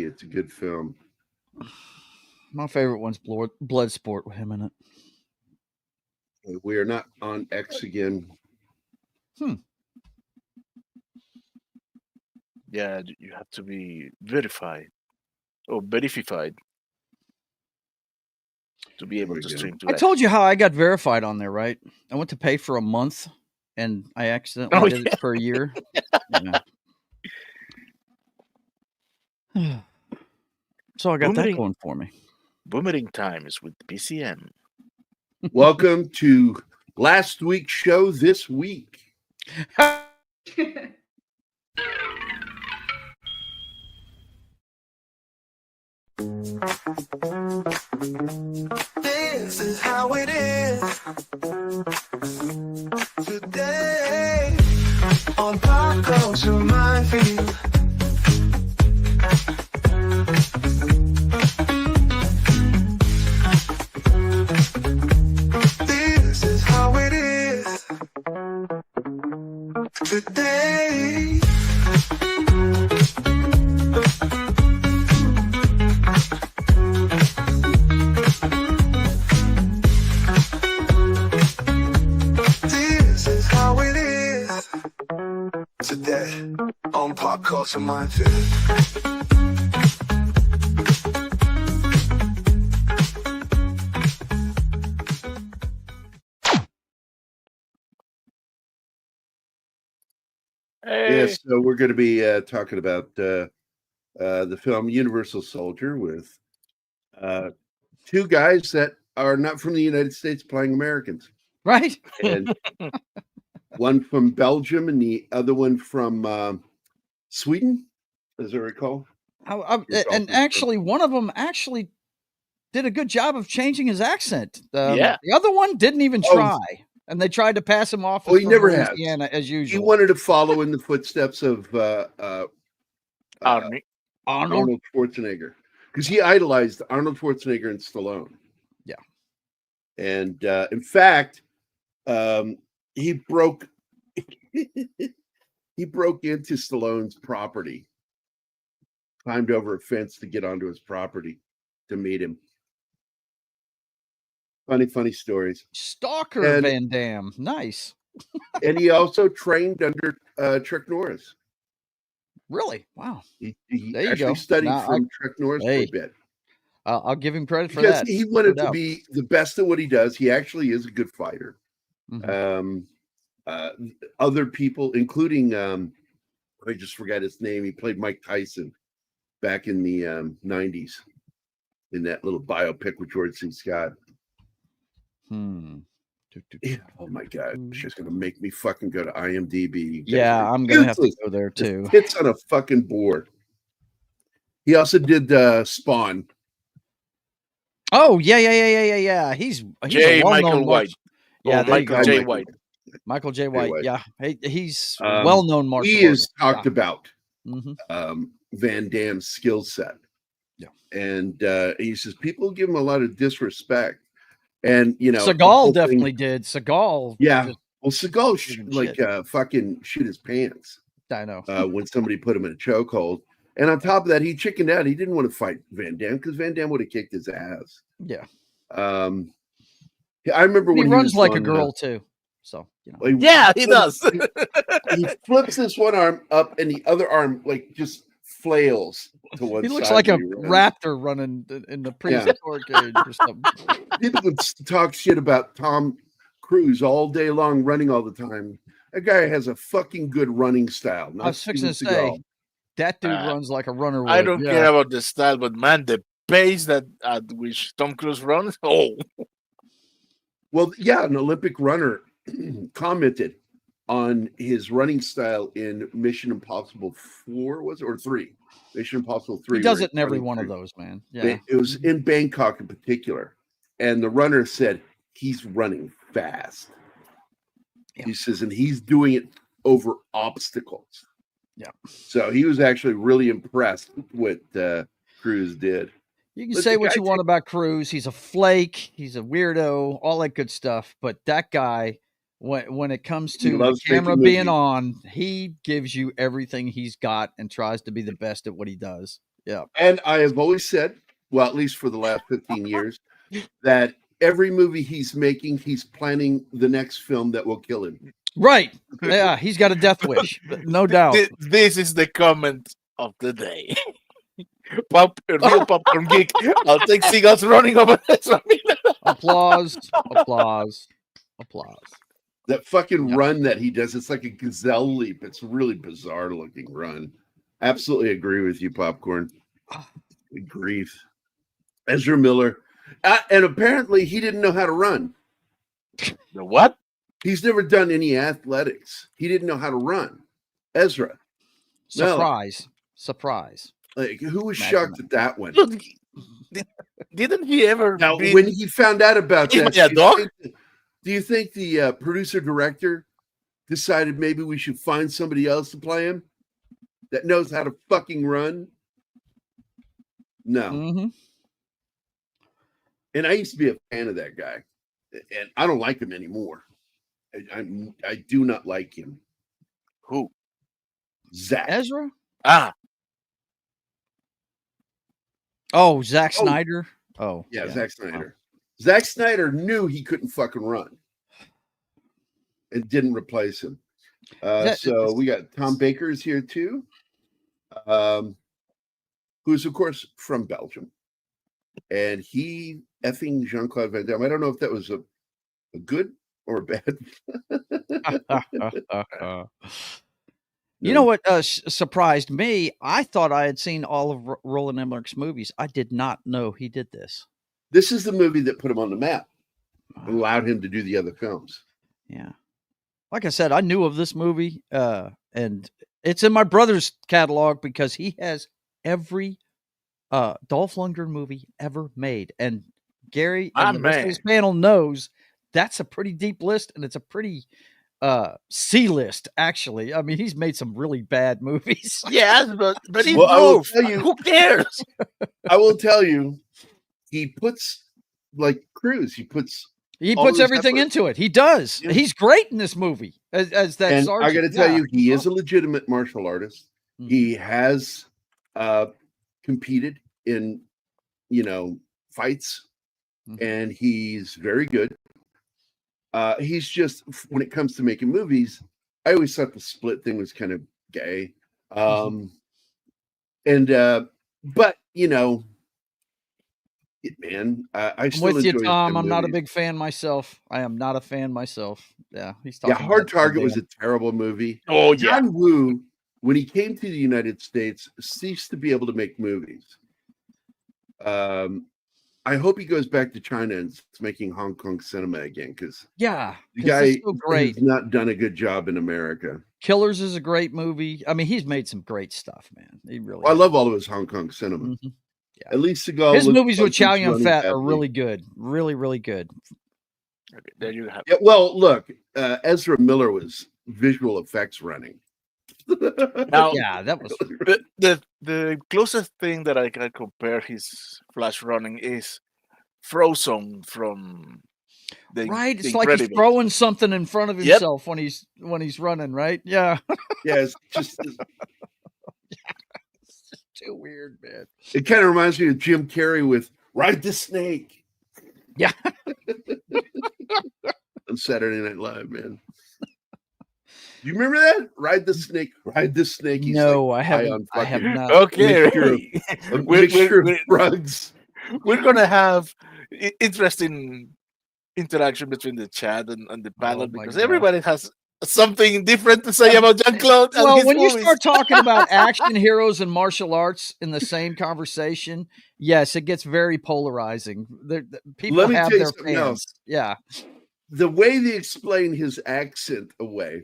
It's a good film. My favorite one's Bloodsport with him in it. We are not on X again. Yeah, you have to be verified or verified to be able to stream to I X. told you how I got verified on there, right? I went to pay for a month, and I accidentally did it for a year. Yeah. So I got that going for me. Boomerang Times with PCM. Welcome to last week's show this week. This is how it is today on Pop Culture Minefield. This is how it is today. This is how it is today on Pop Culture Minefield. Yes, so we're going to be talking about the film Universal Soldier with two guys that are not from the United States playing Americans. Right. And one from Belgium and the other one from Sweden, as I recall. And actually, one of them actually did a good job of changing his accent. The other one didn't even try. And they tried to pass him off. He never has. As usual. He wanted to follow in the footsteps of Arnold Schwarzenegger, because he idolized Arnold Schwarzenegger and Stallone. Yeah, and in fact, he broke into Stallone's property, climbed over a fence to get onto his property to meet him. Funny stories. Stalker Van Damme. Nice. And he also trained under Chuck Norris. Really? Wow. He actually studied from Chuck Norris for a bit. I'll give him credit for because that. He wanted to be the best at what he does. He actually is a good fighter. Mm-hmm. Other people, including, I just forgot his name. He played Mike Tyson back in the 90s in that little biopic with George C. Scott. Oh my God, she's gonna make me fucking go to IMDb. Yeah, I'm gonna have to go there too. It's on a fucking board. He also did Spawn. Oh yeah. He's J. Michael White. Yeah, Michael J. White. Michael J. White. Yeah, he's well-known martial artist. He has talked about Van Damme's skill set. Yeah, and he says people give him a lot of disrespect. And Seagal definitely did. Seagal, yeah. Well, Seagal fucking shit his pants. I know. When somebody put him in a chokehold, and on top of that, he chickened out. He didn't want to fight Van Damme because Van Damme would have kicked his ass. Yeah. I remember when he runs like a girl too. So he does. He flips this one arm up, and the other arm just flails to one side. He looks like a raptor running in the prehistoric age or something. People would talk shit about Tom Cruise all day long, running all the time. That guy has a fucking good running style. I was fixing to say, that dude runs like a runner would. I don't care about the style, but man, the pace at which Tom Cruise runs, Well, yeah, an Olympic runner commented on his running style in Mission Impossible 4, was it, or 3? Mission Impossible 3. He does it in every one of those, man. Yeah. It was in Bangkok in particular. And the runner said he's running fast. Yeah. He says, and he's doing it over obstacles. Yeah. So he was actually really impressed with what Cruise did. You can say what you want about Cruise. He's a flake. He's a weirdo, all that good stuff. But that guy, when it comes to the camera being on, he gives you everything he's got and tries to be the best at what he does. Yeah. And I have always said, well, at least for the last 15 years, that every movie he's making, he's planning the next film that will kill him. Right. Yeah, he's got a death wish, no doubt. This is the comment of the day. Real popcorn geek. I'll take seagulls running over this. Applause, applause, applause. That fucking run that he does, it's like a gazelle leap. It's a really bizarre looking run. Absolutely agree with you, Popcorn. Good grief. Ezra Miller. And apparently he didn't know how to run. The what? He's never done any athletics. He didn't know how to run. Ezra. Surprise. Surprise. Like, who was Imagine shocked at that one? Look, didn't he ever? Now, when he found out about that, Yeah, do you think the producer director decided maybe we should find somebody else to play him that knows how to fucking run? No. Mm-hmm. And I used to be a fan of that guy, and I don't like him anymore. I do not like him. Who? Zach. Ezra? Ah, Oh, Zack Snyder. Oh, yeah, Zack Snyder. Zack Snyder knew he couldn't fucking run and didn't replace him. So we got Tom Baker is here too, who's of course from Belgium, and he effing Jean-Claude Van Damme. I don't know if that was a good or a bad. You know what surprised me? I thought I had seen all of Roland Emmerich's movies. I did not know he did this. This is the movie that put him on the map, allowed him to do the other films. Yeah. Like I said, I knew of this movie, and it's in my brother's catalog because he has every Dolph Lundgren movie ever made. And Gerry and the rest of his panel knows that's a pretty deep list, and it's a pretty C list, actually. I mean, he's made some really bad movies. yes, but he Dolph. Who cares? I will tell you, he puts like Cruise. He puts everything into it. He does. Yeah. He's great in this movie as that. And sergeant. I got to tell you, he is a legitimate martial artist. Mm-hmm. He has competed in, fights, mm-hmm. and he's very good. He's just, when it comes to making movies, I always thought the Split thing was kind of gay. But man, I still I'm with you, enjoy Tom. I'm not a big fan myself. I am not a fan myself. Yeah, he's talking. Yeah, Hard Target was a terrible movie. Oh yeah, John Woo, when he came to the United States, ceased to be able to make movies. I hope he goes back to China and is making Hong Kong cinema again, because the guy so great. has not done a good job in America. Killers is a great movie. I mean, he's made some great stuff, man. He really. I love all of his Hong Kong cinema. Mm-hmm. Yeah. At least Seagal. His movies with Chow Yun-Fat are really good. Really, really good. Okay, there you have it. Yeah, well, look, Ezra Miller was visual effects running. Now, yeah, that was the closest thing that I can compare his flash running is Frozen from the right. It's the like he's throwing something in front of himself when he's running, right? Yeah. Yeah, it's just too weird, man. It kind of reminds me of Jim Carrey with Ride the Snake. Yeah. On Saturday Night Live, man. You remember that? Ride the Snake. Ride the Snake. He's no, I haven't. I have not. Okay. A mixture of drugs. We're going to have interesting interaction between the chat and the panel because everybody has something different to say about Jean-Claude. Well, when you start talking about action heroes and martial arts in the same conversation, yes, it gets very polarizing. People have their fans. Else. Yeah. The way they explain his accent away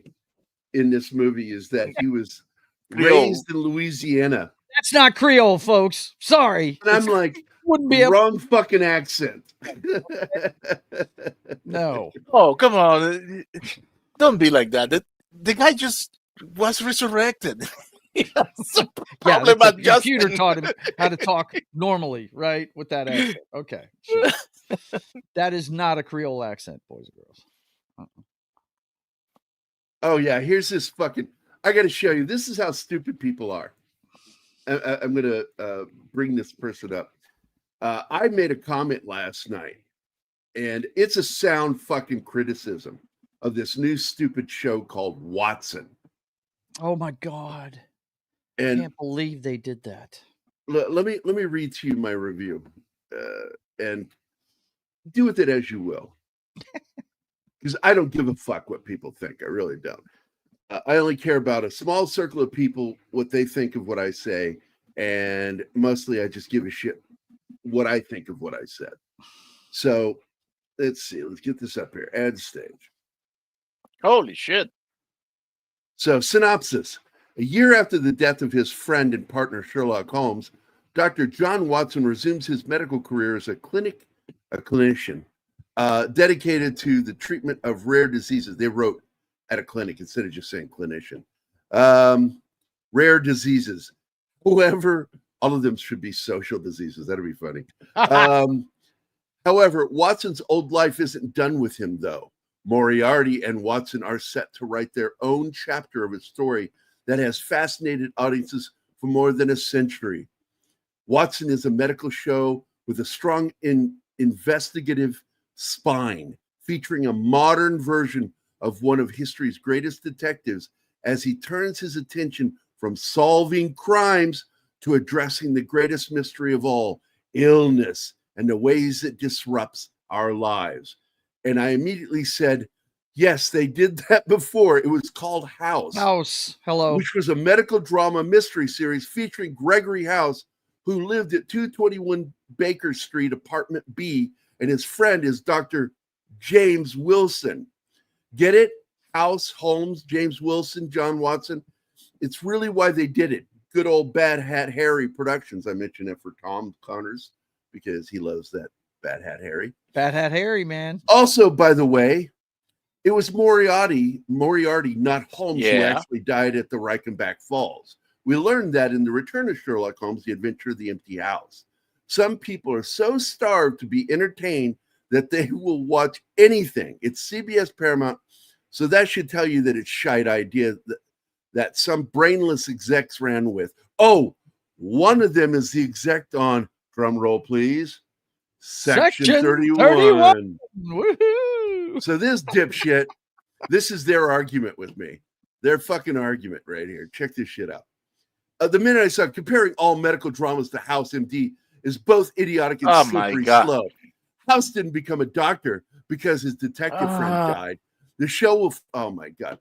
in this movie is that he was raised in Louisiana. That's not Creole, folks. Sorry. And I'm like, wouldn't be wrong fucking accent. No. Oh, come on. Don't be like that. The guy just was resurrected. The computer taught him how to talk normally, right? With that accent. Okay. Sure. That is not a Creole accent, boys and girls. Oh, yeah. Here's this fucking. I got to show you. This is how stupid people are. I'm going to bring this person up. I made a comment last night, and it's a sound fucking criticism of this new stupid show called Watson. Oh my God. I And can't believe they did that. let me read to you my review, and do with it as you will, because I don't give a fuck what people think. I really don't. I only care about a small circle of people, what they think of what I say, and mostly I just give a shit what I think of what I said. So let's see. Let's get this up here. Ad stage. Holy shit. So synopsis. A year after the death of his friend and partner Sherlock Holmes, Dr. John Watson resumes his medical career as a clinician dedicated to the treatment of rare diseases. They wrote at a clinic instead of just saying clinician. Rare diseases. However, all of them should be social diseases. That'd be funny. However, Watson's old life isn't done with him, though. Moriarty and Watson are set to write their own chapter of a story that has fascinated audiences for more than a century. Watson is a medical show with a strong investigative spine, featuring a modern version of one of history's greatest detectives as he turns his attention from solving crimes to addressing the greatest mystery of all, illness, and the ways it disrupts our lives. And I immediately said, yes, they did that before. It was called House. Hello. Which was a medical drama mystery series featuring Gregory House, who lived at 221 Baker Street, apartment B, and his friend is Dr. James Wilson. Get it? House, Holmes, James Wilson, John Watson. It's really why they did it. Good old Bad Hat Harry Productions. I mentioned it for Tom Connors because he loves that Bad Hat Harry. Bad Hat Harry, man. Also, by the way, it was Moriarty, not Holmes, who actually died at the Reichenbach Falls. We learned that in The Return of Sherlock Holmes, The Adventure of the Empty House. Some people are so starved to be entertained that they will watch anything. It's CBS Paramount, so that should tell you that it's shite idea that some brainless execs ran with. Oh, one of them is the exec on, drum roll please, Section 31. Woohoo! So this dipshit, this is their argument with me. Their fucking argument right here. Check this shit out. The minute I saw comparing all medical dramas to House MD is both idiotic and slippery slow. House didn't become a doctor because his detective friend died. The show will, oh my God,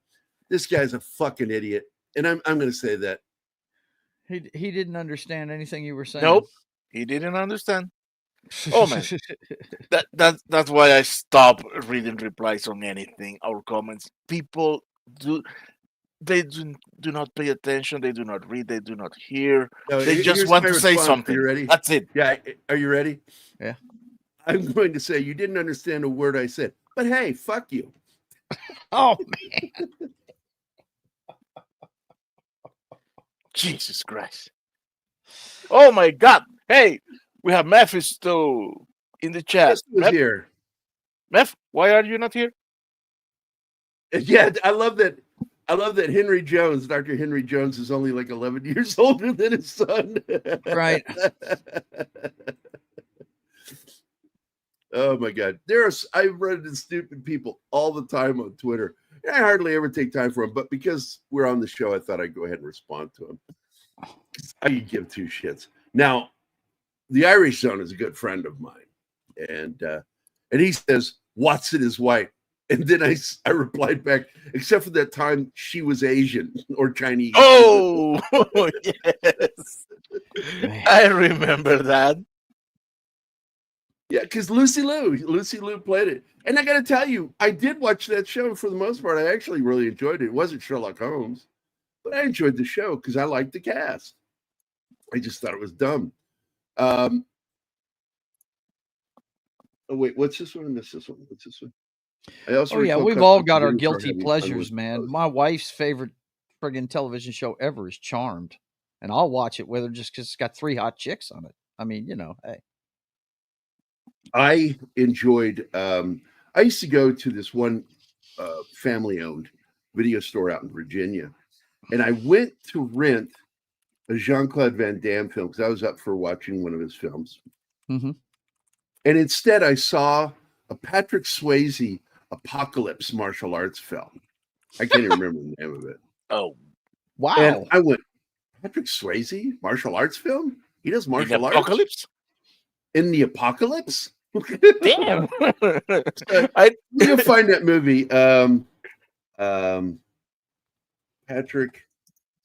this guy's a fucking idiot. And I'm going to say that. He didn't understand anything you were saying. Nope, he didn't understand. Oh man, that's why I stopped reading replies on anything or comments. People do not pay attention. They do not read. They do not hear. No, they just want to say something. Are you ready? That's it. Yeah. Are you ready? Yeah. I'm going to say you didn't understand a word I said, but hey, fuck you. Oh man. Jesus Christ. Oh my God. Hey, we have Mephisto in the chat. Here. Meph, why are you not here? Yeah, I love that Henry Jones, Dr. Henry Jones, is only like 11 years older than his son. Right. Oh my God. I run into stupid people all the time on Twitter. I hardly ever take time for them, but because we're on the show, I thought I'd go ahead and respond to them. I could give two shits. Now, the Irish Zone is a good friend of mine, and he says Watson is white, and then I replied back, except for that time she was Asian or Chinese. Oh, yes, I remember that. Yeah, because Lucy Liu played it, and I got to tell you, I did watch that show. And for the most part, I actually really enjoyed it. It wasn't Sherlock Holmes, but I enjoyed the show because I liked the cast. I just thought it was dumb. Oh wait, what's this one? I missed this one. What's this one? I also we've all got our guilty pleasures, man. My wife's favorite friggin' television show ever is Charmed, and I'll watch it whether just because it's got 3 hot chicks on it. I mean, hey. I enjoyed. I used to go to this one family-owned video store out in Virginia, and I went to rent a Jean-Claude Van Damme film because I was up for watching one of his films. Mm-hmm. And instead I saw a Patrick Swayze apocalypse martial arts film. I can't even remember the name of it. Oh, Wow. And I went, Patrick Swayze martial arts film? He does in martial arts Apocalypse? in the apocalypse? Damn. You'll find that movie. Patrick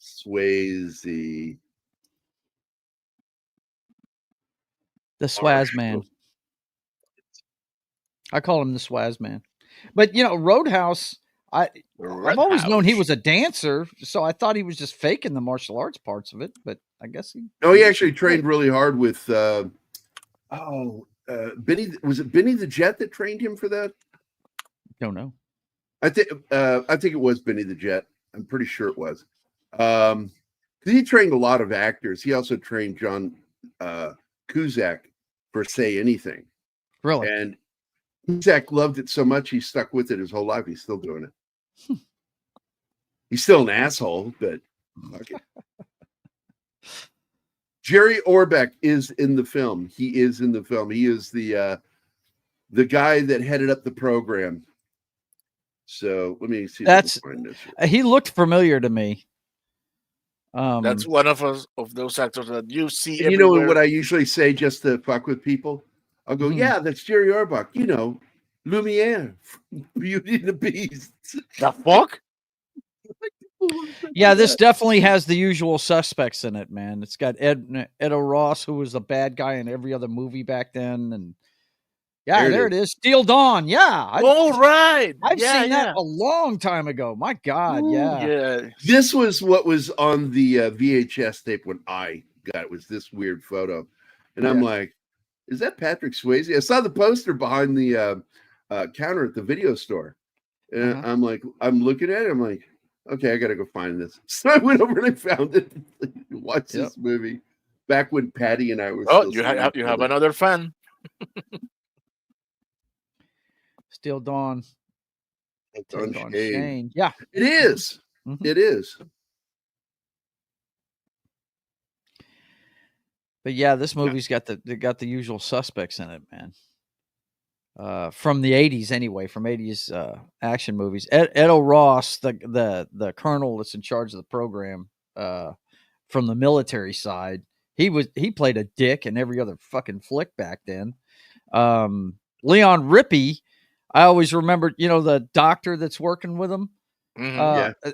Swayze. The Swaz Man. I call him the Swaz Man. But Roadhouse, I've always known he was a dancer, so I thought he was just faking the martial arts parts of it, but I guess he actually trained really hard with Benny. Was it Benny the Jet that trained him for that? Don't know. I think it was Benny the Jet. I'm pretty sure it was. Because he trained a lot of actors. He also trained John Cusack for Say Anything. Really? And Cusack loved it so much he stuck with it his whole life. He's still doing it. He's still an asshole, but okay. Gerry Orbach is in the film. He is in the film. He is the guy that headed up the program. So let me see. He looked familiar to me. That's one of those actors that you see. And you know what I usually say just to fuck with people? I'll go, yeah, that's Gerry Orbach. You know, Lumiere, Beauty and the Beast. The fuck? Yeah, this definitely has the usual suspects in it, man. It's got Edo Ross, who was the bad guy in every other movie back then, and there it is. Steel Dawn. Yeah. Right. I've seen that a long time ago. My God. Ooh, yeah. This was what was on the VHS tape when I got it. Was this weird photo, and I'm like, is that Patrick Swayze? I saw the poster behind the counter at the video store, and I'm like, I'm looking at it. I'm like, okay, I got to go find this. So I went over and I found it. Watch this movie back when Patty and I were. Oh, you have another fan. Steel Dawn. Steel Dawn Shane. Yeah, it is. Mm-hmm. It is. But yeah, this movie's got the usual suspects in it, man. From the 80s anyway, from 80s action movies. Edo Ross, the colonel that's in charge of the program, from the military side, he played a dick in every other fucking flick back then. Leon Rippey, I always remember, the doctor that's working with him,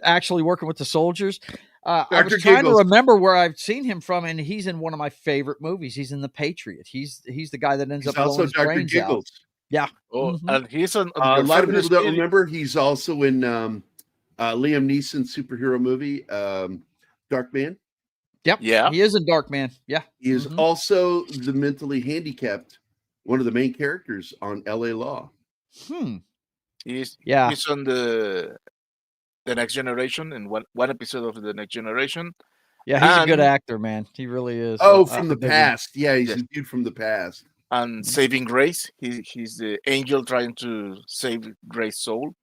actually working with the soldiers. I was trying to remember where I've seen him from, and he's in one of my favorite movies. He's in The Patriot. He's the guy that ends up blowing his brains Giggles. Out. Yeah. Oh, and he's on a lot of people don't remember. He's also in Liam Neeson's superhero movie, Dark Man. Yep. Yeah. He is in Dark Man. Yeah. He is also the mentally handicapped, one of the main characters on LA Law. He's on the Next Generation, in one episode of the Next Generation. Yeah, he's a good actor, man. He really is. Oh, from the past. Yeah, he's a dude from the past. And Saving Grace. He's the angel trying to save Grace's soul.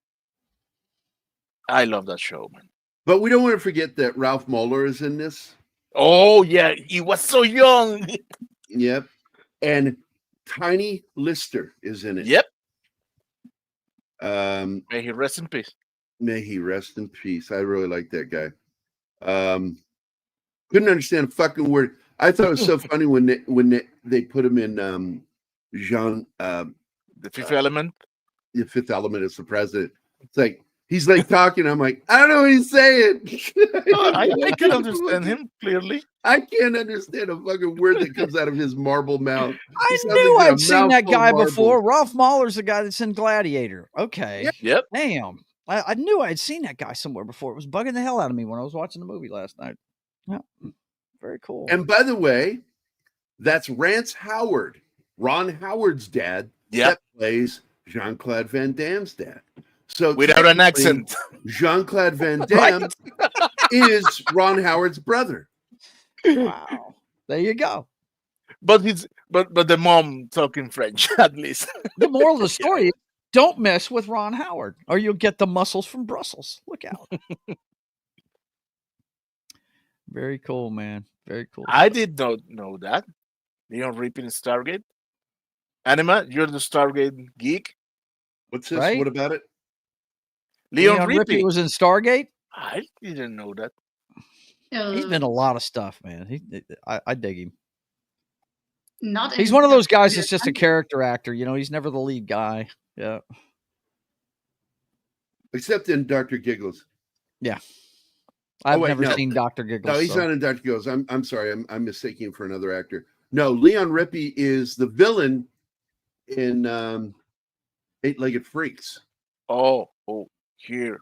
I love that show, man. But we don't want to forget that Ralph Moeller is in this. Oh, yeah. He was so young. Yep. And Tiny Lister is in it. Yep. May he rest in peace. May he rest in peace. I really like that guy. Couldn't understand a fucking word. I thought it was so funny when they put him in Jean. The Fifth Element. The Fifth Element is the president. It's like he's like talking. I'm like, I don't know what he's saying. I can understand him clearly. I can't understand a fucking word that comes out of his marble mouth. I knew I'd seen that guy before. Ralph Mahler's the guy that's in Gladiator. Okay. Yep. Damn. I knew I'd seen that guy somewhere before. It was bugging the hell out of me when I was watching the movie last night. Yeah. Very cool. And by the way, that's Rance Howard, Ron Howard's dad. Yep. That plays Jean-Claude Van Damme's dad. So without an accent, Jean-Claude Van Damme is Ron Howard's brother. Wow. There you go. But the mom talking French, at least. The moral of the story is don't mess with Ron Howard or you'll get the muscles from Brussels. Look out. Very cool, man. Very cool. I did not know that. Leon Ripping Stargate. Anima, you're the Stargate geek. What's this? Right? What about it? Leon, Rippey Ripping. was in Stargate. I didn't know that. He's been in a lot of stuff, man. I dig him. Not. He's in one of those the- guys that's just a character actor. You know, he's never the lead guy. Yeah. Except in Dr. Giggles. I've wait, never no. sking Dr. Giggles. No, he's so- not in Dr. Giggles. I'm sorry. I'm mistaking him for another actor. No, Leon Rippey is the villain in Eight-Legged Freaks. Oh, here.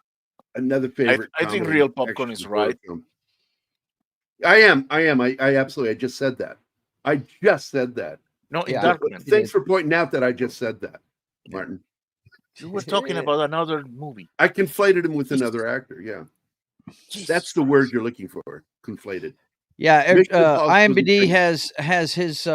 Another favorite. I think comedy Real Popcorn action is right. film. I am. I absolutely. I just said that. No, in Yeah. Darkman. Thanks for pointing out that I just said that, Martin. You were talking about another movie. I conflated him with another actor. Yeah, that's the word you're looking for. Conflated. Yeah, Mission Impossible IMDb isn't has his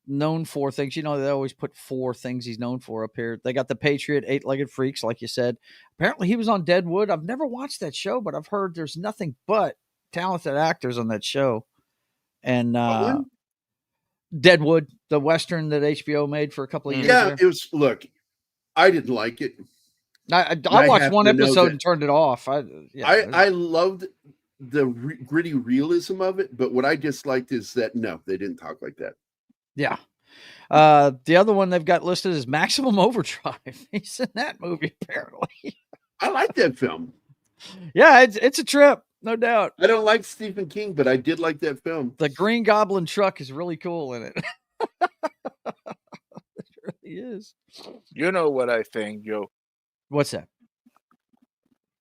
known for things. You know, they always put 4 things he's known for up here. They got The Patriot, Eight-Legged Freaks, like you said. Apparently, he was on Deadwood. I've never watched that show, but I've heard there's nothing but talented actors on that show. And one? Deadwood, the Western that HBO made for a couple of years. Yeah, there. it was. Look, I didn't like it. I I watched have one to know episode that- and turned it off. I loved the gritty realism of it, but what I disliked is that no, they didn't talk like that. Yeah. The other one they've got listed is Maximum Overdrive. He's in that movie, apparently. I like that film. Yeah, it's a trip, no doubt. I don't like Stephen King, but I did like that film. The Green Goblin truck is really cool in it. It really is. You know what I think, Joe? What's that?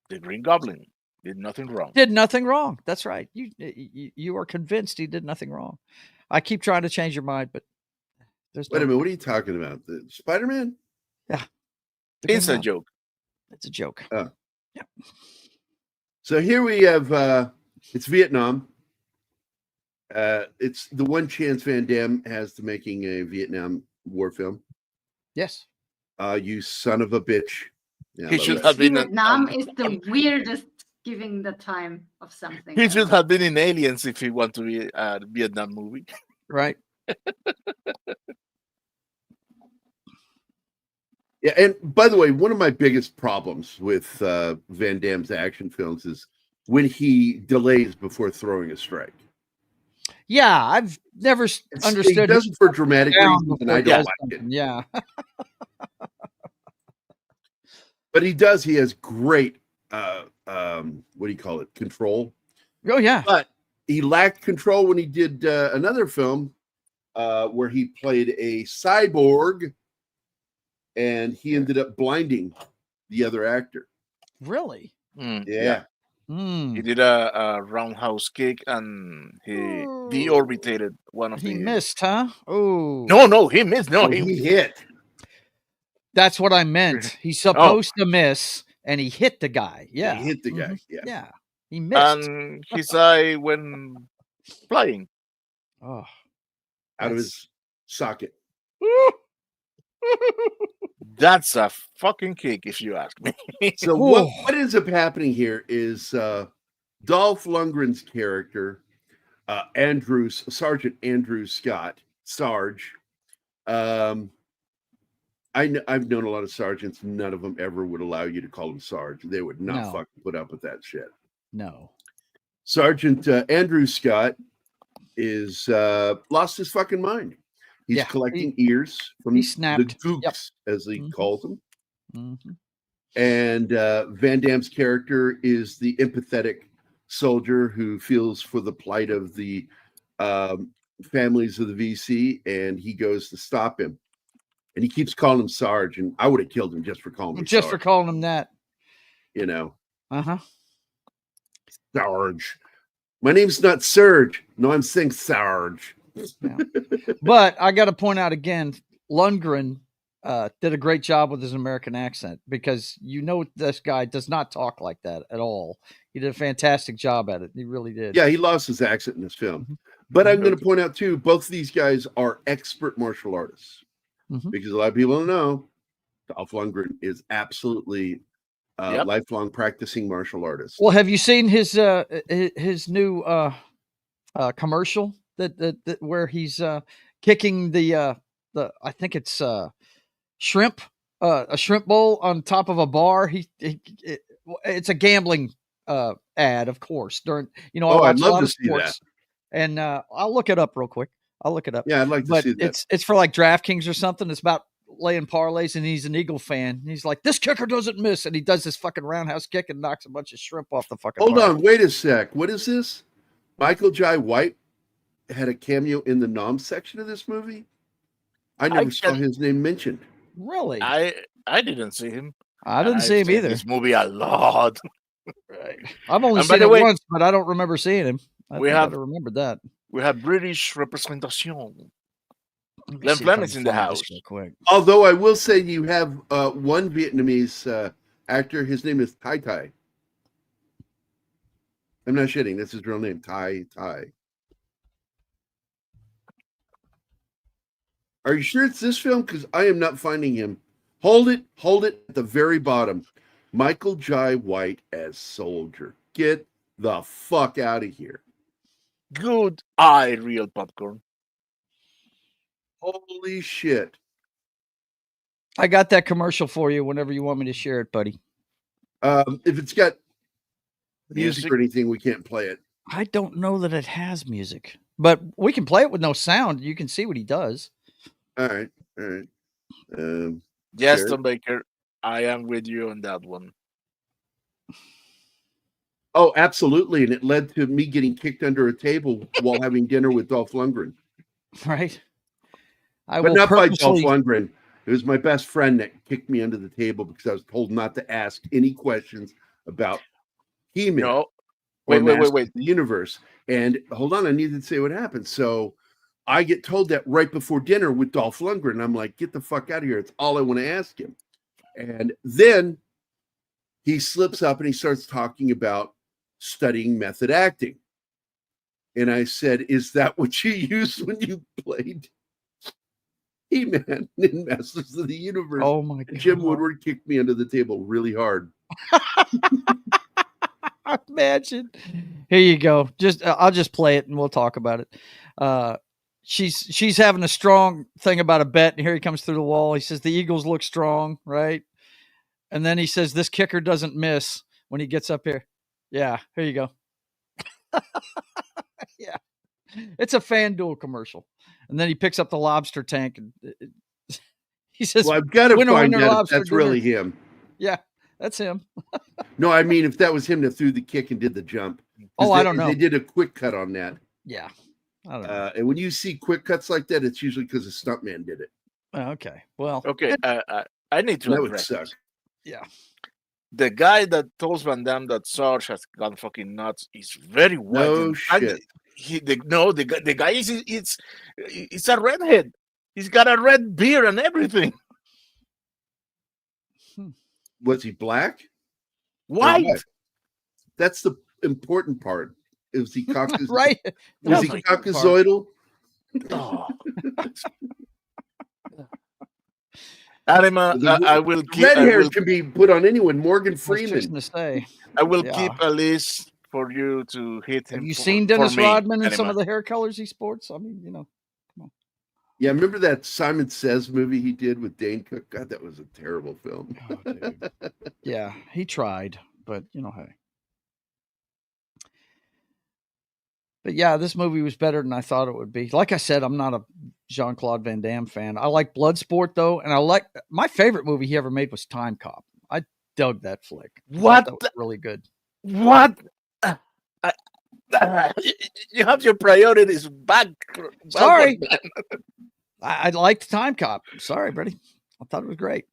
The Green Goblin did nothing wrong. Did nothing wrong. That's right. You are convinced he did nothing wrong. I keep trying to change your mind, but there's Wait a no. minute, what are you talking about? The Spider-Man? The Green It's a Goblin. joke. It's a joke. So here we have it's Vietnam. It's the one chance Van Damme has to making a Vietnam War film. Yes. You son of a bitch. Yeah, I He love should that. have been. Vietnam is the weirdest giving the time of something. He should have been in Aliens if he want to be a Vietnam movie. Right. Yeah, and by the way, one of my biggest problems with Van Damme's action films is when he delays before throwing a strike. Yeah, I've never He understood. does it for dramatic down reasons, and before I he don't does like it. something. Yeah. But he does. He has great, what do you call it? Control. Oh yeah. But he lacked control when he did another film where he played a cyborg, and he ended up blinding the other actor. Really? Mm. Yeah. Hmm. He did a roundhouse kick and he deorbitated one of He the. missed, huh? Oh. No, he missed. No, Oh, he he hit. That's what I meant. He's supposed to miss, and he hit the guy. Yeah. He hit the guy. Mhm. Yeah. Yeah. He missed. and his eye went flying. Oh. Out of his socket. That's a fucking kick, if you ask me. So what ends up happening here is Dolph Lundgren's character, Sergeant Andrew Scott, Sarge. I've known a lot of sergeants. None of them ever would allow you to call him Sarge. They would not No. fucking put up with that shit. No. Sergeant Andrew Scott is lost his fucking mind. He's Yeah, collecting ears from he the snapped. gooks, Yep. as he Mhm. calls them. Mhm. And Van Damme's character is the empathetic soldier who feels for the plight of the families of the VC, and he goes to stop him. And he keeps calling him Sarge, and I would have killed him just for calling him Just for Sarge, calling him that. you know, Uh-huh. Sarge. My name's not Serge. No, I'm saying Sarge. But I got to point out again, Lundgren did a great job with his American accent, because you know this guy does not talk like that at all. He did a fantastic job at it. He really did. Yeah, he lost his accent in this film. Mhm. But I'm going to point out, too, both of these guys are expert martial artists. Mhm. Because a lot of people don't know, Dolph Lundgren is absolutely Yep. lifelong practicing martial artist. Well, have you seen his new commercial that where he's kicking the I think it's shrimp a shrimp bowl on top of a bar. It's a gambling ad, of course. During I I'd watch a love lot to of see that. sports, and I'll look it up real quick. I'll look it up. Yeah, I'd like to But see that. it's for like DraftKings or something. It's about laying parlays, and he's an Eagle fan. He's like, this kicker doesn't miss, and he does this fucking roundhouse kick and knocks a bunch of shrimp off the fucking Hold bar. on, wait a sec. What is this? Michael Jai White had a cameo in the nom section of this movie. I never saw his name mentioned. Really? I didn't see him. I didn't see him either. This movie a lot. Right. I've only And by seen the it way, once, but I don't remember seeing him. I remembered that. We have British representation. Let me Len see if I Fleming is can in the find this house. real quick. Although I will say you have one Vietnamese actor. His name is Tai Tai. I'm not shitting. That's his real name, Tai Tai. Are you sure it's this film? Because I am not finding him. Hold it at the very bottom. Michael Jai White as Soldier. Get the fuck out of here. Good eye, real popcorn. Holy shit. I got that commercial for you whenever you want me to share it, buddy. If it's got music or anything, we can't play it. I don't know that it has music, but we can play it with no sound. You can see what he does. All right. Yes, sure. Tom Baker, I am with you on that one. Oh, absolutely. And it led to me getting kicked under a table while having dinner with Dolph Lundgren. Right. But not by Dolph Lundgren. It was my best friend that kicked me under the table because I was told not to ask any questions about He-Man. No. Wait. The universe. And hold on, I needed to say what happened. So I get told that right before dinner with Dolph Lundgren. And I'm like, get the fuck out of here. It's all I want to ask him. And then he slips up and he starts talking about studying method acting. And I said, is that what you used when you played He-Man in Masters of the Universe? Oh my God. Jim Woodward kicked me under the table really hard. Imagine. Here you go. I'll just play it and we'll talk about it. She's having a strong thing about a bet, and here he comes through the wall. He says the Eagles look strong, right? And then he says this kicker doesn't miss when he gets up here. Yeah, here you go. Yeah, it's a FanDuel commercial, and then he picks up the lobster tank, and he says, "Well, I've got to find out if that's dinner. really him." Yeah, that's him. No, I mean if that was him that threw the kick and did the jump. Oh, I don't know. They did a quick cut on that. Yeah, I don't know. And when you see quick cuts like that, it's usually because a stuntman did it. Okay, well, okay. I need to That would address suck. it. Yeah. The guy that tells Van Damme that Sarge has gone fucking nuts is very white. No shit. The guy it's a redhead. He's got a red beard and everything. Was he black? White. That's the important part. Was he caucus? Right? Was he caucasoidal? Oh. Anima, I will keep. Red hair can be put on anyone. Morgan I was Freeman. fixing to say. I will keep a list for you to hit him. Have you seen Dennis me, Rodman and Anima. some of the hair colors he sports? I mean, come on. Yeah, remember that Simon Says movie he did with Dane Cook? God, that was a terrible film. Oh, dude. Yeah, he tried, but hey. But yeah, this movie was better than I thought it would be. Like I said, I'm not a Jean-Claude Van Damme fan. I like Bloodsport though, and my favorite movie he ever made was Time Cop. I dug that flick. What? That was really good. What? You have your priorities back. Sorry. I liked Time Cop. Sorry, buddy. I thought it was great.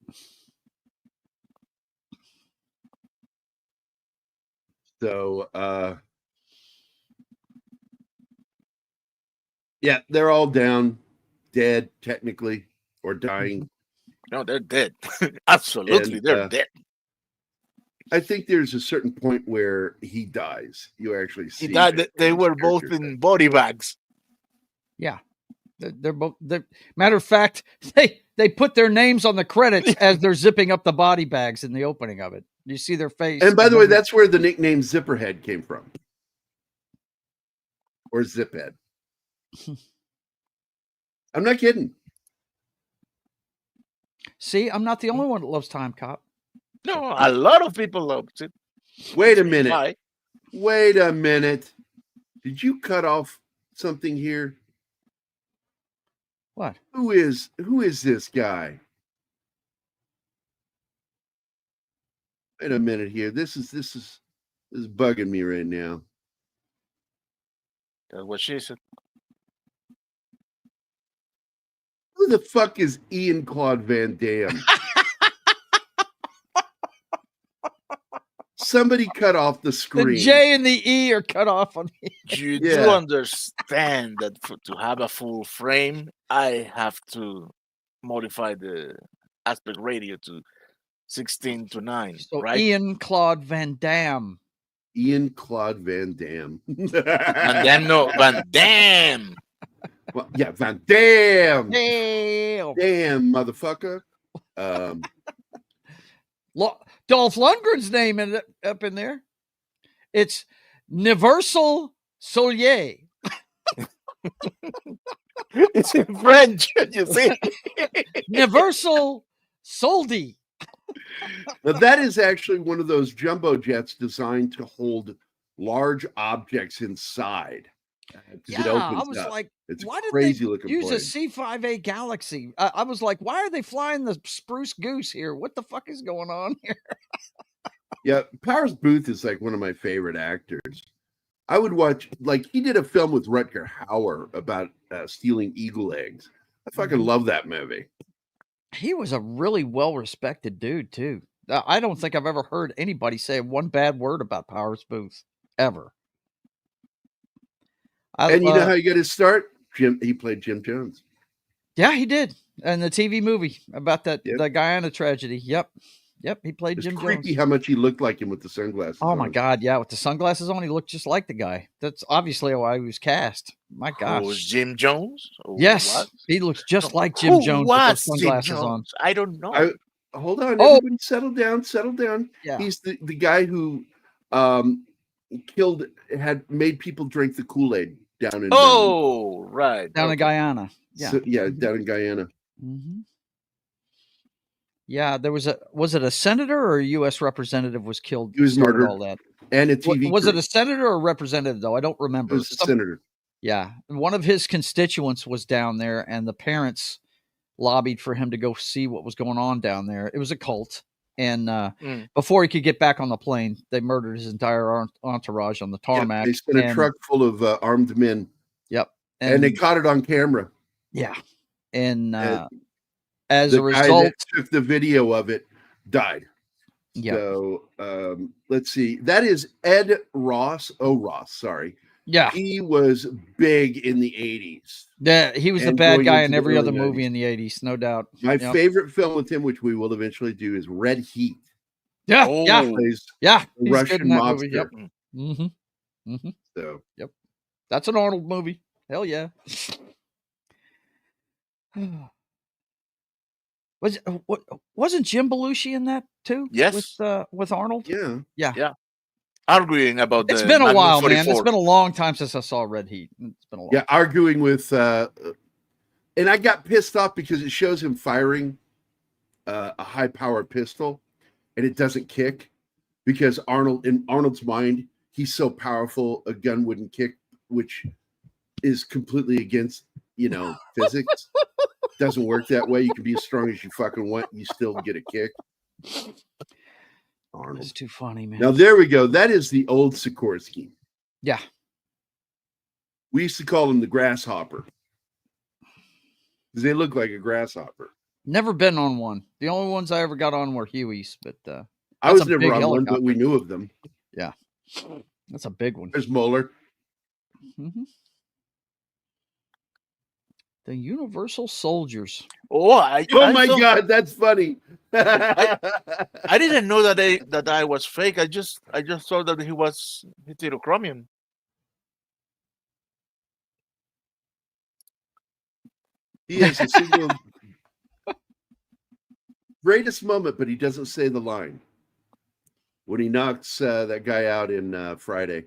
So, yeah, they're all down, dead, technically, or dying. No, they're dead. Absolutely, they're dead. I think there's a certain point where he dies. You actually see. He died. They were both in body bags. Yeah. They're both. Matter of fact, they put their names on the credits as they're zipping up the body bags in the opening of it. You see their face. And by the way, that's where the nickname Zipperhead came from. or Ziphead. I'm not kidding. See, I'm not the only one that loves Time Cop. No, a lot of people love it. Wait a minute. Why? Wait a minute. Did you cut off something here? What? Who is this guy? Wait a minute here. This is bugging me right now. That's what she said. Who the fuck is Jean-Claude Van Damme? Somebody cut off the screen. The J and the E are cut off on me. You Yeah. do understand that to have a full frame, I have to modify the aspect ratio to 16:9, So right? Jean-Claude Van Damme. Jean-Claude Van Damme. Van Damme, no, Van Damme. Well, yeah, Van Damme. Damn. Damn, motherfucker. Dolph Lundgren's name up in there. It's Universal Solier. It's in French, you see. Universal Soldi. Now, that is actually one of those jumbo jets designed to hold large objects inside. 'Cause it Yeah, I opens was up. like, It's why did crazy they looking use plane. a C-5A Galaxy? I was like, why are they flying the Spruce Goose here? What the fuck is going on here? Yeah, Powers Booth is like one of my favorite actors. I would watch, like, he did a film with Rutger Hauer about stealing eagle eggs. I fucking love that movie. He was a really well-respected dude, too. I don't think I've ever heard anybody say one bad word about Powers Booth, ever. And you know how he got his start? He played Jim Jones. Yeah, he did. And the TV movie about that Yep. the Guyana tragedy. Yep. He played It's Jim creepy Jones. how much he looked like him with the sunglasses Oh my on. God, yeah, with the sunglasses on, he looked just like the guy. That's obviously why he was cast. My Who was gosh. Jim Jones? Who Yes, was? he looks just like Jim Who Jones with those was Jim sunglasses on. Jones? I don't know. Hold on, Oh. everybody settle down. Yeah. He's the guy who had made people drink the Kool-Aid down in Oh, right. Down in okay. Guyana. Yeah. down in Guyana. Mhm. Yeah, there was it a senator or a U.S. representative was killed? He was started murdered. all that. And a TV Was crew. it a senator or a representative though? I don't It remember. was a senator. Yeah, one of his constituents was down there, and the parents lobbied for him to go see what was going on down there. It was a cult, and before he could get back on the plane, they murdered his entire entourage on the tarmac. They spent a truck full of armed men. Yep, And they caught it on camera. Yeah, and as a guy result, that took the video of it died. yeah, So let's see. That is Ed Ross. Oh, Ross. Sorry. yeah, He was big in the 80s. yeah, he was the and bad going guy into in the every other early movie 90s. in the 80s, no doubt. My Yep. favorite film with him, which we will eventually do, is Red Heat. Yeah, Oh. yeah, He plays yeah, a he's good in Russian that movie. mobster. Yep. Mm-hmm. So That's an Arnold movie. Hell yeah. Wasn't Jim Belushi in that too? Yes. With Arnold. yeah. Arguing about It's the been a Magnum while, man. 44. It's been a long time since I saw Red Heat. It's been a long. Yeah, arguing with and I got pissed off because it shows him firing a high-powered pistol and it doesn't kick because in Arnold's mind, he's so powerful a gun wouldn't kick, which is completely against, physics. Doesn't work that way. You can be as strong as you fucking want, you still get a kick. Arnold. It's too funny, man. Now there we go. That is the old Sikorsky. Yeah. We used to call him the grasshopper. Because they look like a grasshopper. Never been on one. The only ones I ever got on were Hueys, but I was a never big on one, but helicopter. we knew of them. Yeah. That's a big one. There's Moeller. Mhm. The Universal Soldiers. Oh, I my thought- God, that's funny. I didn't know that I was fake. I just saw that he was heterochromium. He has a single greatest moment, but he doesn't say the line. When he knocks that guy out in Friday.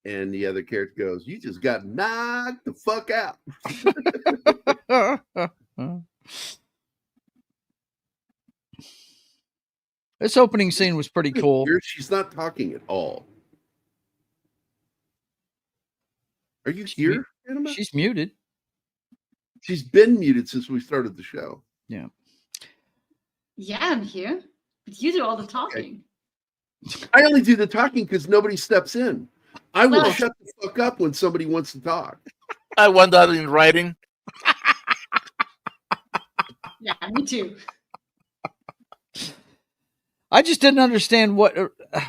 and the other character goes, "You just got knocked the fuck out." This opening scene was pretty cool. She's not talking at all. Are you here, Anima? She's muted. She's been muted since we started the show. Yeah. Yeah, I'm here. But you do all the talking. I only do the talking because nobody steps in. I will Well- shut the fuck up when somebody wants to talk. I want that in writing. Yeah, me too. I just didn't understand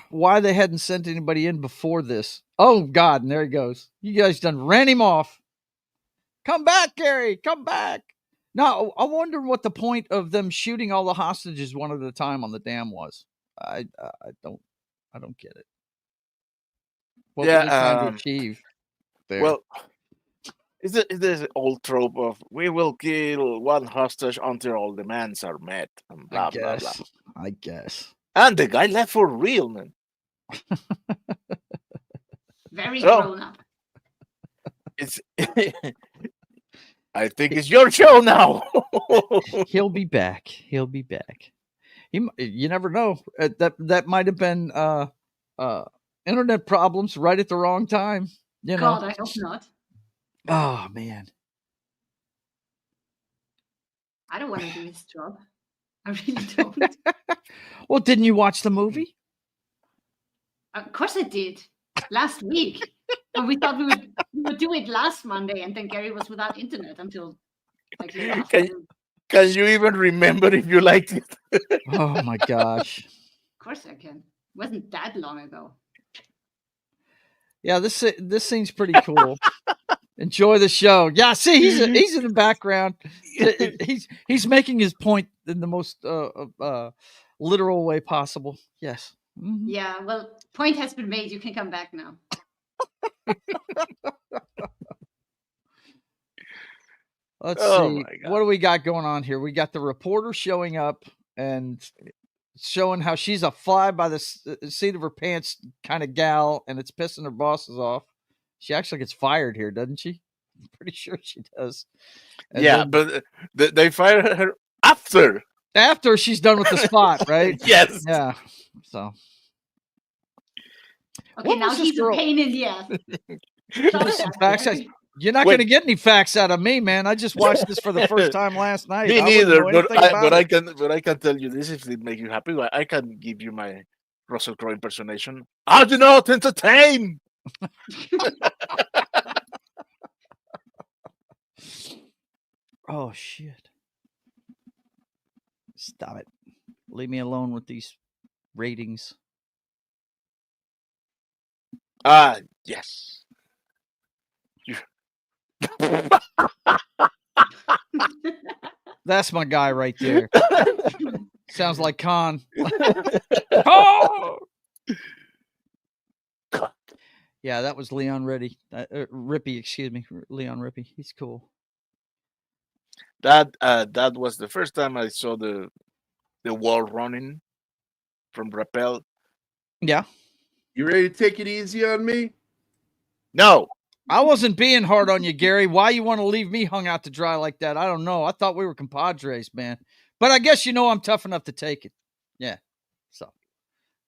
why they hadn't sent anybody in before this. Oh God, and there he goes. You guys done ran him off. Come back, Gerry. Come back. Now, I wonder what the point of them shooting all the hostages one at a time on the dam was. I don't get it. What were they trying to achieve there? Well, is this old trope of we will kill one hostage until all demands are met and blah blah blah. I guess. And the guy left for real, man. Very So- grown up. It's I think it's your show now. He'll be back. He'll be back. You never know. That might have been internet problems right at the wrong time. You know. God, I hope not. Oh man. I don't want to do his job. I really don't. Well, didn't you watch the movie? Of course I did. Last week. But we thought we would do it last Monday, and then Gerry was without internet until like late afternoon. Can you even remember if you liked it? Oh my gosh. Of course I can. It wasn't that long ago. Yeah, this scene's pretty cool. Enjoy the show. Yeah, see, he's in the background. He's making his point in the most literal way possible. Yes. Mhm. Yeah, well, point has been made. You can come back now. Let's Oh see. my God. What do we got going on here? We got the reporter showing up and showing how she's a fly by the seat of her pants kind of gal, and it's pissing her bosses off. She actually gets fired here, doesn't she? I'm pretty sure she does. And Yeah, then but they fired her after. she's done with the spot, right? Yes. Yeah. So Okay, What now was this he's girl- a pain in the ass. Give Stop us some that, facts. Gerry. You're not Wait. going to get any facts out of me, man. I just watched this for the first time last night. Me I wouldn't neither, know but anything about it. I can tell you this if it make you happy. I can give you my Russell Crowe impersonation. I do not entertain. Oh shit! Stop it! Leave me alone with these ratings. Ah, yes. That's my guy right there. Sounds like Khan. Oh! Yeah, that was Leon Rippey. Excuse me, Leon Rippey. He's cool. That was the first time I saw the wall running from rappel. Yeah, You ready to take it easy on me? No, I wasn't being hard on you, Gerry. Why you want to leave me hung out to dry like that? I don't know. I thought we were compadres, man. But I guess you know I'm tough enough to take it. Yeah. So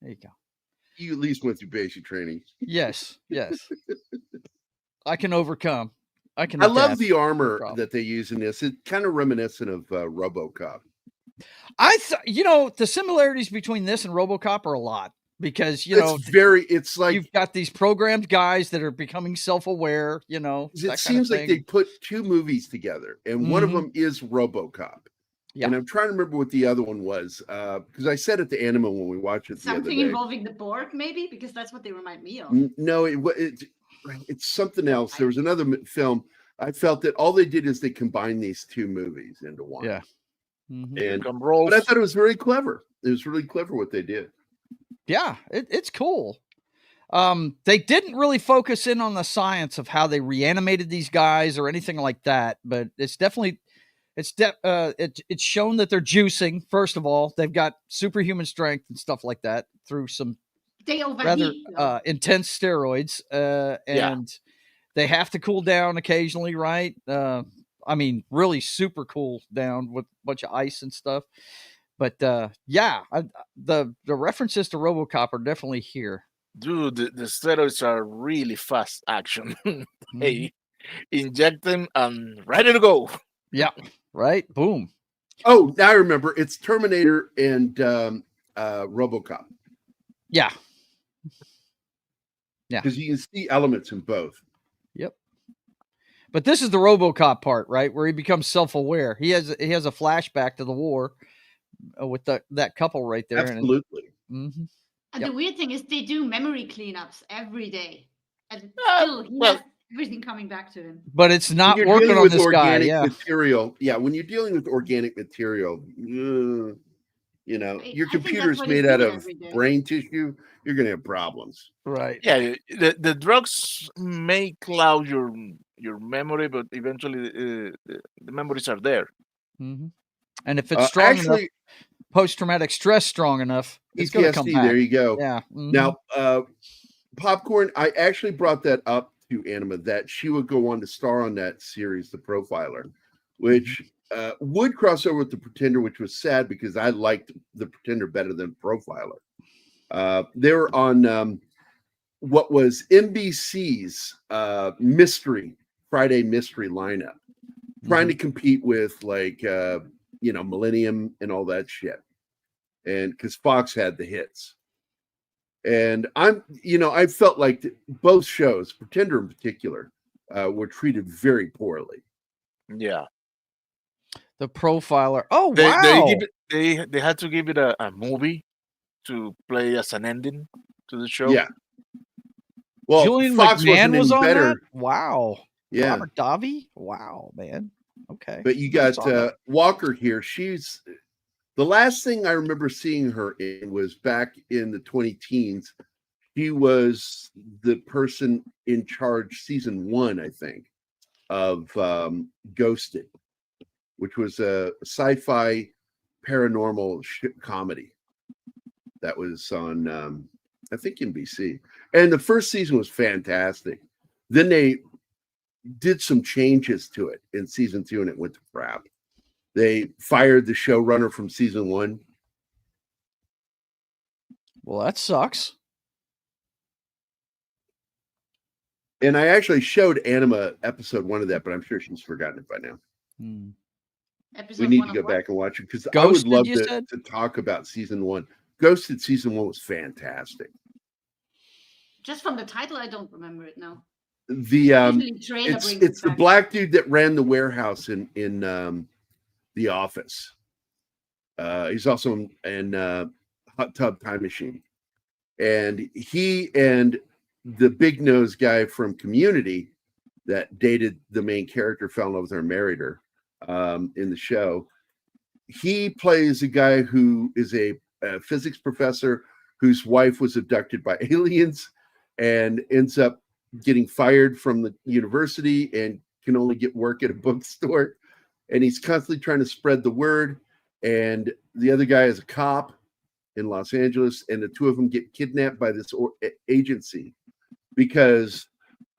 there you go. You at least went through basic training. Yes. I can overcome. I can. I love adapt. the armor problem. that they use in this. It's kind of reminiscent of RoboCop. The similarities between this and RoboCop are a lot because It's like you've got these programmed guys that are becoming self-aware. it seems like they put two movies together, and one of Mhm. them is RoboCop. Yeah. And I'm trying to remember what the other one was because I said it to Anima when we watched it the Something other day. involving the Borg, maybe, because that's what they remind me of. No, it's something else. There was another film. I felt that all they did is they combined these two movies into one. Yeah. Mhm. And come roll. but I thought it was very clever. It was really clever what they did. Yeah, it's cool. They didn't really focus in on the science of how they reanimated these guys or anything like that, but it's definitely it's shown that they're juicing. First of all, they've got superhuman strength and stuff like that through some They rather overheat. though. intense steroids, and they have to cool down occasionally, right? I mean, really super cool down with a bunch of ice and stuff. But the references to RoboCop are definitely here. Dude, the steroids are really fast action. Mhm. They inject them and ready to go. Yeah, right. Boom. Oh, now I remember. It's Terminator and RoboCop. Yeah. Yeah. Because you can see elements in both. Yep. But this is the RoboCop part, right, where he becomes self-aware. He has a flashback to the war with that couple right there. Absolutely. And And Yep. the weird thing is they do memory cleanups every day. And Ah, still, he well- has everything coming back to him. but it's not When you're working dealing on with this guy. organic Yeah. material, when you're dealing with organic material, your I think that's computer's what he's made out doing of every day. brain tissue, you're gonna have problems. Right. Yeah, the drugs may cloud your memory, but eventually the memories are there. Mm-hmm. And if it's strong enough, Actually, post-traumatic stress strong enough, it's going to come PTSD, back. there you go. Yeah. Mhm. Now, Popcorn, I actually brought that up to Anima, that she would go on to star on that series, The Profiler, which would cross over with The Pretender, which was sad because I liked The Pretender better than Profiler. They were on what was NBC's Friday mystery lineup, trying to compete with Millennium and all that shit. And because Fox had the hits. And I felt like both shows, Pretender in particular, were treated very poorly. Yeah, The Profiler. Oh, they wow. they had to give it a movie to play as an ending to the show. Yeah. Well, Julian Fox McMahon wasn't was any on better. that? Wow. Yeah. Robert Davi? Wow, man. Okay. But you Never got saw that. Walker here. She's the last thing I remember seeing her in was back in the 20-teens. She was the person in charge, season 1, I think, of Ghosted, which was a sci-fi paranormal comedy that was on, I think, NBC. And the first season was fantastic. Then they did some changes to it in season 2, and it went to crap. They fired the showrunner from season 1. Well, that sucks. And I actually showed Anima episode 1 of that, but I'm sure she's forgotten it by now. Hmm. Episode We need one to of go what? back and watch it because I would Ghosted, love you said? to talk about season 1. Ghosted season 1 was fantastic. Just from the title, I don't remember it now. The Usually trailer it's brings it the back. black dude that ran the warehouse in The Office. He's also in Hot Tub Time Machine, and he and the big nose guy from Community that dated the main character, fell in love with her, married her in the show. He plays a guy who is a physics professor whose wife was abducted by aliens and ends up getting fired from the university and can only get work at a bookstore. And he's constantly trying to spread the word. And the other guy is a cop in Los Angeles, and the two of them get kidnapped by this agency because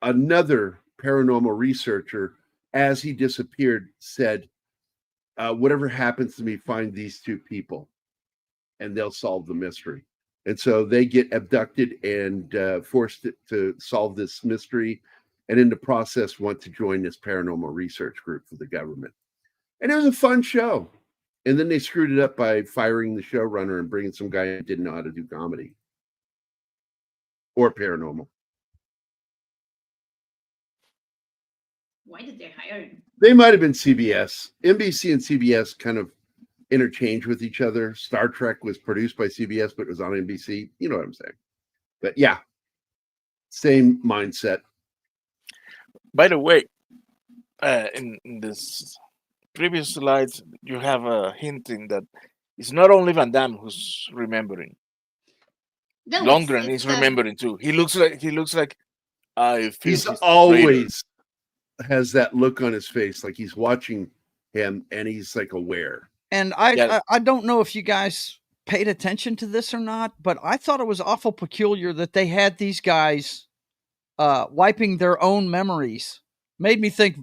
another paranormal researcher, as he disappeared, said, whatever happens to me, find these two people and they'll solve the mystery. And so they get abducted and forced to solve this mystery, and in the process want to join this paranormal research group for the government. And it was a fun show. And then they screwed it up by firing the showrunner and bringing some guy who didn't know how to do comedy or paranormal. Why did they hire him? They might have been CBS. NBC and CBS kind of interchange with each other. Star Trek was produced by CBS, but it was on NBC. You know what I'm saying? But yeah, same mindset. By the way, in this previous slides, you have a hinting that it's not only Van Damme who's remembering. No, Lundgren it's is remembering too. He looks like I feel He's his always has that look on his face, like he's watching him and he's like aware. And Yeah. I don't know if you guys paid attention to this or not, but I thought it was awful peculiar that they had these guys wiping their own memories. Made me think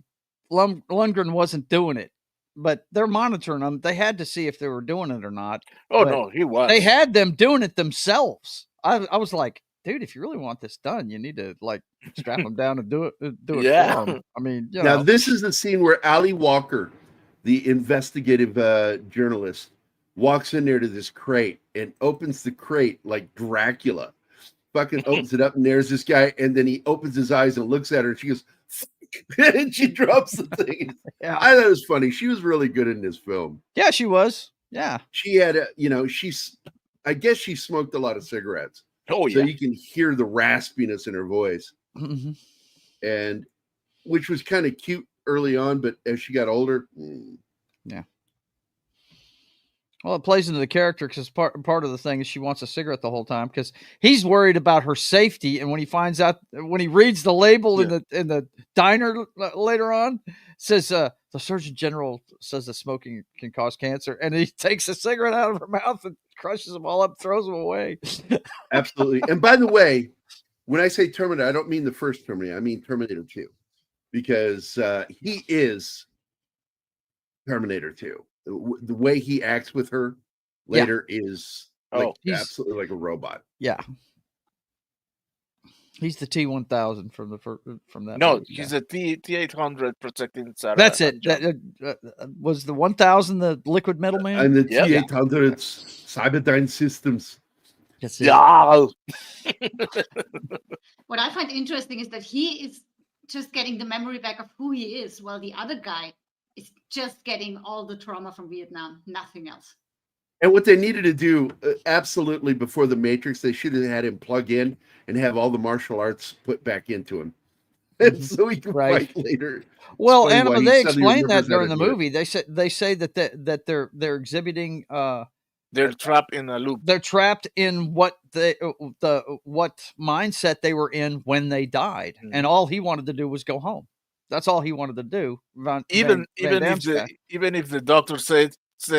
Lundgren wasn't doing it, but they're monitoring them. They had to see if they were doing it or not. Oh but no, he was. They had them doing it themselves. I was like, dude, if you really want this done, you need to like strap them down and do it Yeah. for them. I mean, you Now, know. this is the scene where Ali Walker, the investigative journalist, walks in there to this crate and opens the crate like Dracula. Fucking opens it up, and there's this guy, and then he opens his eyes and looks at her, and she goes, and she drops the thing. Yeah. I thought it was funny. She was really good in this film. Yeah, she was. Yeah. She had a, I guess she smoked a lot of cigarettes. Oh So yeah. you can hear the raspiness in her voice. Mhm. And which was kind of cute early on, but as she got older, Yeah. Well, it plays into the character because part of the thing is she wants a cigarette the whole time because he's worried about her safety. And when he finds out, when he reads the label in the diner later on, says the Surgeon General says that smoking can cause cancer, and he takes a cigarette out of her mouth and crushes them all up, throws them away. absolutely. And by the way, when I say Terminator, I don't mean the first Terminator. I mean Terminator 2, because he is Terminator 2. The way he acts with her later is like absolutely like a robot. Yeah. He's the T-1000 from that. No, movie. he's a T-800 protecting Sarah. That's it. That was the 1000 the liquid metal man. And the Yep. T-800 Cyberdyne Systems. That's it. Yeah. What I find interesting is that he is just getting the memory back of who he is, while the other guy is just getting all the trauma from Vietnam, nothing else. And what they needed to do, absolutely, before the Matrix, they should have had him plug in and have all the martial arts put back into him, and so he can Right. fight later. Well, Explain why Anima, he they suddenly explained that remembers how during to the do it. movie. They say that they're exhibiting They're trapped in a loop. they're trapped in what what mindset they were in when they died, and all he wanted to do was go home. That's all he wanted to do. Even if the doctor says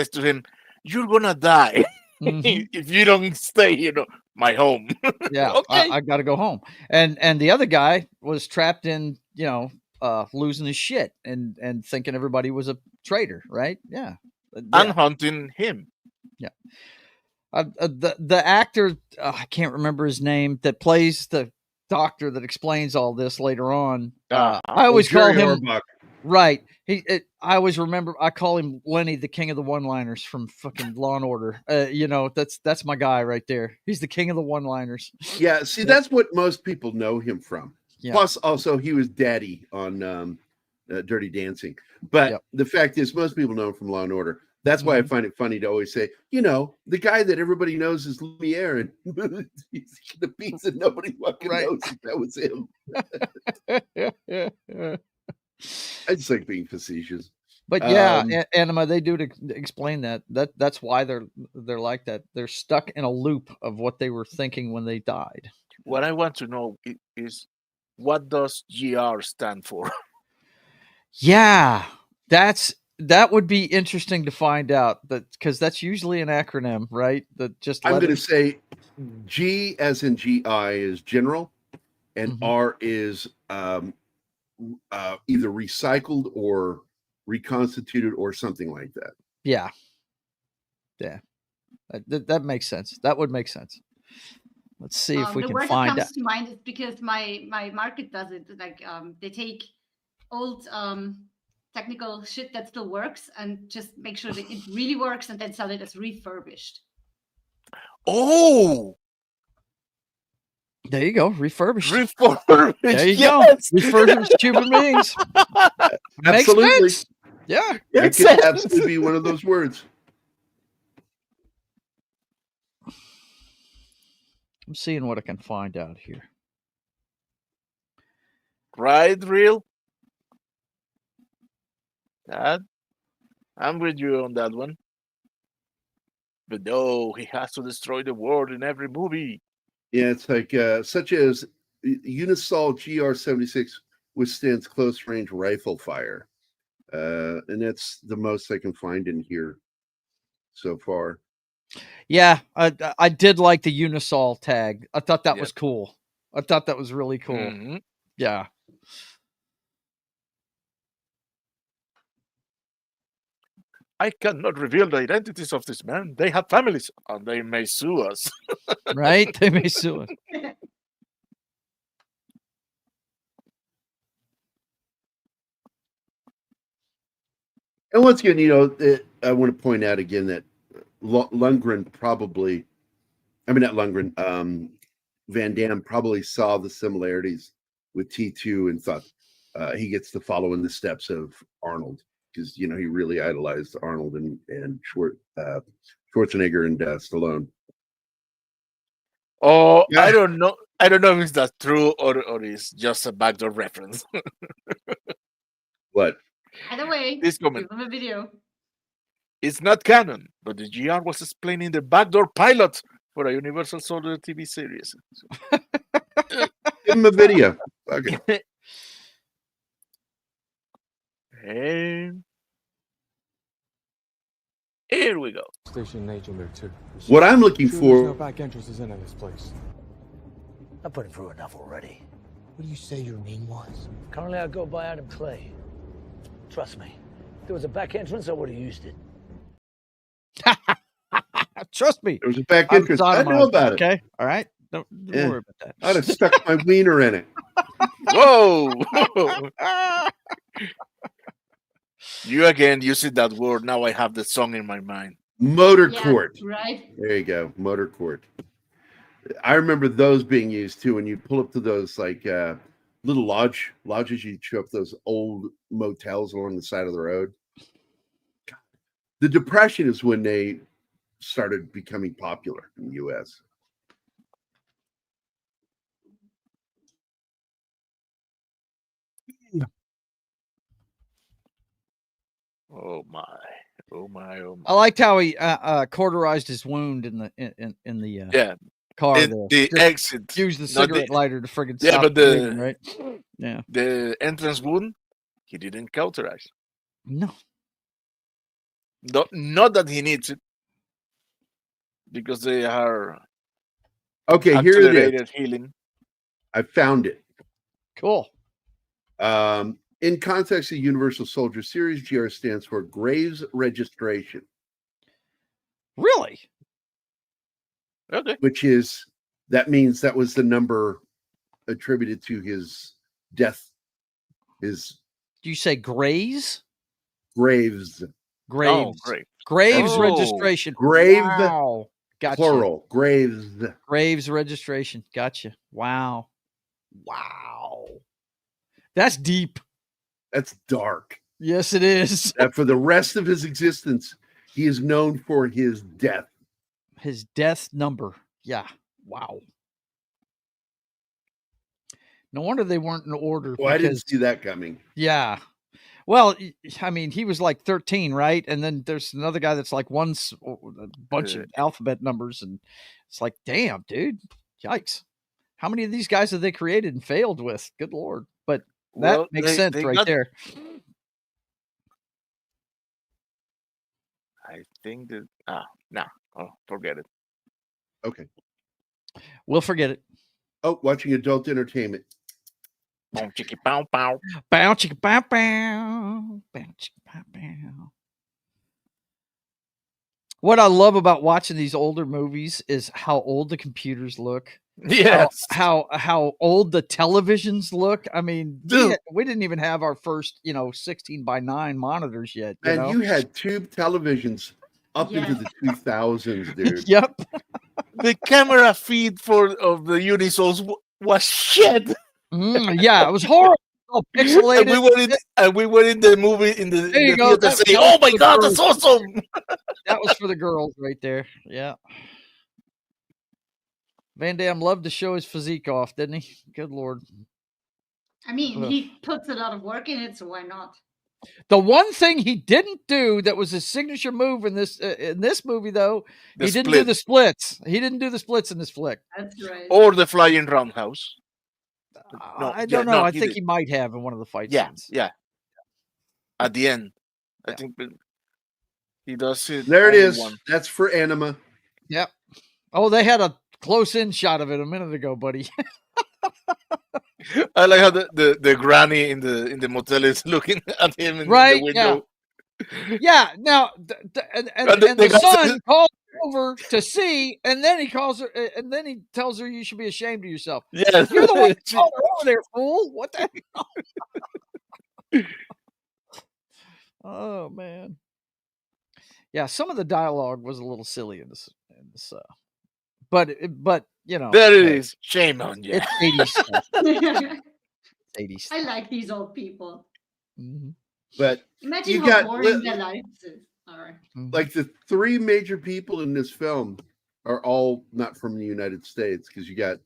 to him, "You're gonna die Mhm. if you don't stay, my home." Yeah, Okay. I got to go home. And the other guy was trapped in, losing his shit and thinking everybody was a traitor, right? Yeah. And hunting him. Yeah. The actor, I can't remember his name, that plays the doctor that explains all this later on. I always call Gerry him Orbach. right. I always remember. I call him Lenny, the king of the one-liners from fucking Law and Order. That's my guy right there. He's the king of the one-liners. Yeah, see, that's what most people know him from. Yeah. Plus, also, he was Daddy on Dirty Dancing. But the fact is, most people know him from Law and Order. That's why I find it funny to always say, the guy that everybody knows is Lumiere, and he's the piece that nobody fucking knows that was him. I just like being facetious. But yeah, Anima, they do to explain that. That's why they're like that. They're stuck in a loop of what they were thinking when they died. What I want to know is, what does GR stand for? Yeah, that would be interesting to find out, because that's usually an acronym, right? That just I'm going to say G as in GI is general, and R is either recycled or reconstituted or something like that. Yeah. That makes sense. That would make sense. Let's see if we can find out. The word that comes to mind is because my market does it. Like they take old technical shit that still works and just make sure that it really works and then sell it as refurbished. Oh, there you go. Refurbished. Refurbished. There you go. Refurbished human beings. Absolutely. Makes sense. Yeah. It could absolutely be one of those words. I'm seeing what I can find out here. Right, real? I'm with you on that one. But no, he has to destroy the world in every movie. Yeah, it's like such as Unisol GR-76 withstands close range rifle fire. And that's the most I can find in here so far. Yeah, I did like the Unisol tag. I thought that Yeah. was cool. I thought that was really cool. Mhm. Yeah. I cannot reveal the identities of this man. They have families, and they may sue us. Right? They may sue us. And once again, I want to point out again that Lundgren probably, I mean, not Lundgren, Van Damme probably saw the similarities with T2 and thought he gets to follow in the steps of Arnold, because, he really idolized Arnold and Schwarzenegger and Stallone. Oh, Yeah. I don't know. I don't know if that's true or it's just a backdoor reference. What? Either way, This give comment. them a video. It's not canon, but the GR was explaining the backdoor pilot for a Universal Soldier TV series. Give him a video. Okay. And here we go. Station agent there too. What I'm looking Sure there's no for, back entrances into this place. I put him through enough already. What do you say your name was? Currently, I go by Adam Clay. Trust me, if there was a back entrance, I would have used it. Trust me. there was a back I'm entrance. I know sodomized, about it. Okay. All right. Don't Yeah. worry about that. I'd have stuck my wiener in it. Whoa! You again using that word. Now I have the song in my mind. Motor Yeah, court. right? There you go. Motor court. I remember those being used too. When you pull up to those like little lodges, you show up those old motels along the side of the road. The Depression is when they started becoming popular in the U.S. Oh my! Oh my! Oh my! I liked how he cauterized his wound in the Yeah, car. it, there. the Just exit. use the not cigarette lighter to friggin' Yeah, stop but the bleeding, the right? Yeah. the entrance wound, he didn't cauterize. No. Not that he needs it, because they are Okay, here it is. accelerated healing. I found it. Cool. In context of Universal Soldier Series, GR stands for Graves Registration, Really? Okay. which means that was the number attributed to his death. His Do you say Graves? Graves, Oh, Graves. great. Graves Oh. registration. Grave, Wow. Gotcha. plural. Graves. Graves registration. Gotcha. Wow. Wow. That's deep. That's dark. Yes, it is. That for the rest of his existence, he is known for his death. His death number. Yeah. Wow. No wonder they weren't in order. Well, I didn't because- see that coming. Yeah. Well, I mean, he was like 13, right? And then there's another guy that's like a bunch of alphabet numbers. And it's like, damn, dude. Yikes. How many of these guys have they created and failed with? Good Lord. But that Well, makes they- sense they right got- there. I think that no, forget it. Okay. We'll forget it. Oh, watching adult entertainment. Boom, chicky, pow, pow. Bow, chicka, bow, bow. Bow, chicka, bow, bow. What I love about watching these older movies is how old the computers look. Yes. How old the televisions look. I mean, Dude. we didn't even have our first, 16:9 monitors yet. And you had tube televisions up into the 2000s, dude. Yep. The camera feed of the Unisols was shit. Yeah, it was horrible. All pixelated. And we were in the movie in the, There you in the go. theater That- saying, that "Oh my was god, the that's awesome!" That was for the girls right there. Yeah. Van Damme loved to show his physique off, didn't he? Good Lord. I mean, Ugh. he puts a lot of work in it, so why not? The one thing he didn't do that was his signature move in this movie, though, The he didn't do split. the splits. He didn't do the splits in this flick. That's right. Or the flying roundhouse. No, I yeah, don't know. no, I he think did. he might have in one of the fight Yeah, scenes. yeah. At the end, I Yeah. think he does it. There it only is. one. That's for Anima. Yep. Oh, they had a close-in shot of it a minute ago, buddy. I like how the granny in the motel is looking at him in the Right? window. Yeah. Now, and the the guy son says- calls her over to see, and then he calls her, and then he tells her, "You should be ashamed of yourself." Yes. You're the one that called her over there, fool. What the hell? Oh man. Yeah, some of the dialogue was a little silly in this, but you know, There it hey, is. Shame on you. it's 80s stuff. 80s I stuff. like these old people. Mhm. But Imagine You how got boring li- their lives is. All right. like the three major people in this film are all not from the United States, because you got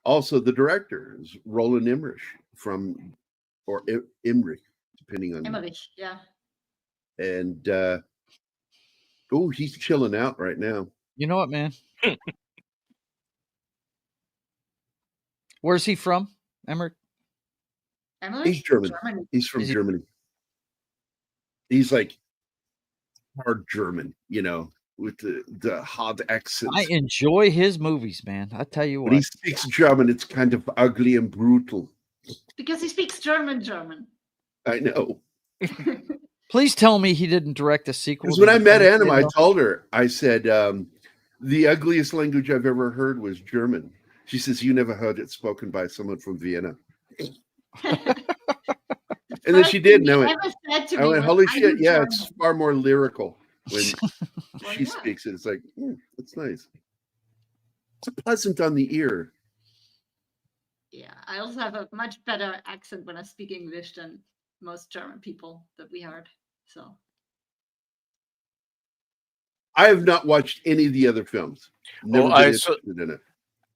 also the director is Roland Emmerich or Emmerich, depending on Emmerich, yeah. and he's chilling out right now. You know what, man? Where's he from, Emmerich? Emmerich? He's German. Germany. He's from Is he- Germany. He's like hard German, with the hard accents. I enjoy his movies, man. I tell you When he what. speaks German, it's kind of ugly and brutal. Because he speaks German. I know. Please tell me he didn't direct a sequel. Because to when I the met film, Anima, you I know? told her, I said, the ugliest language I've ever heard was German. She says, you never heard it spoken by someone from Vienna. And then she did, and I went, holy shit, yeah, it's far more lyrical when she speaks it. It's like, it's nice. It's pleasant on the ear. Yeah, I also have a much better accent when I speak English than most German people that we heard. So I have not watched any of the other films. Never been interested in it.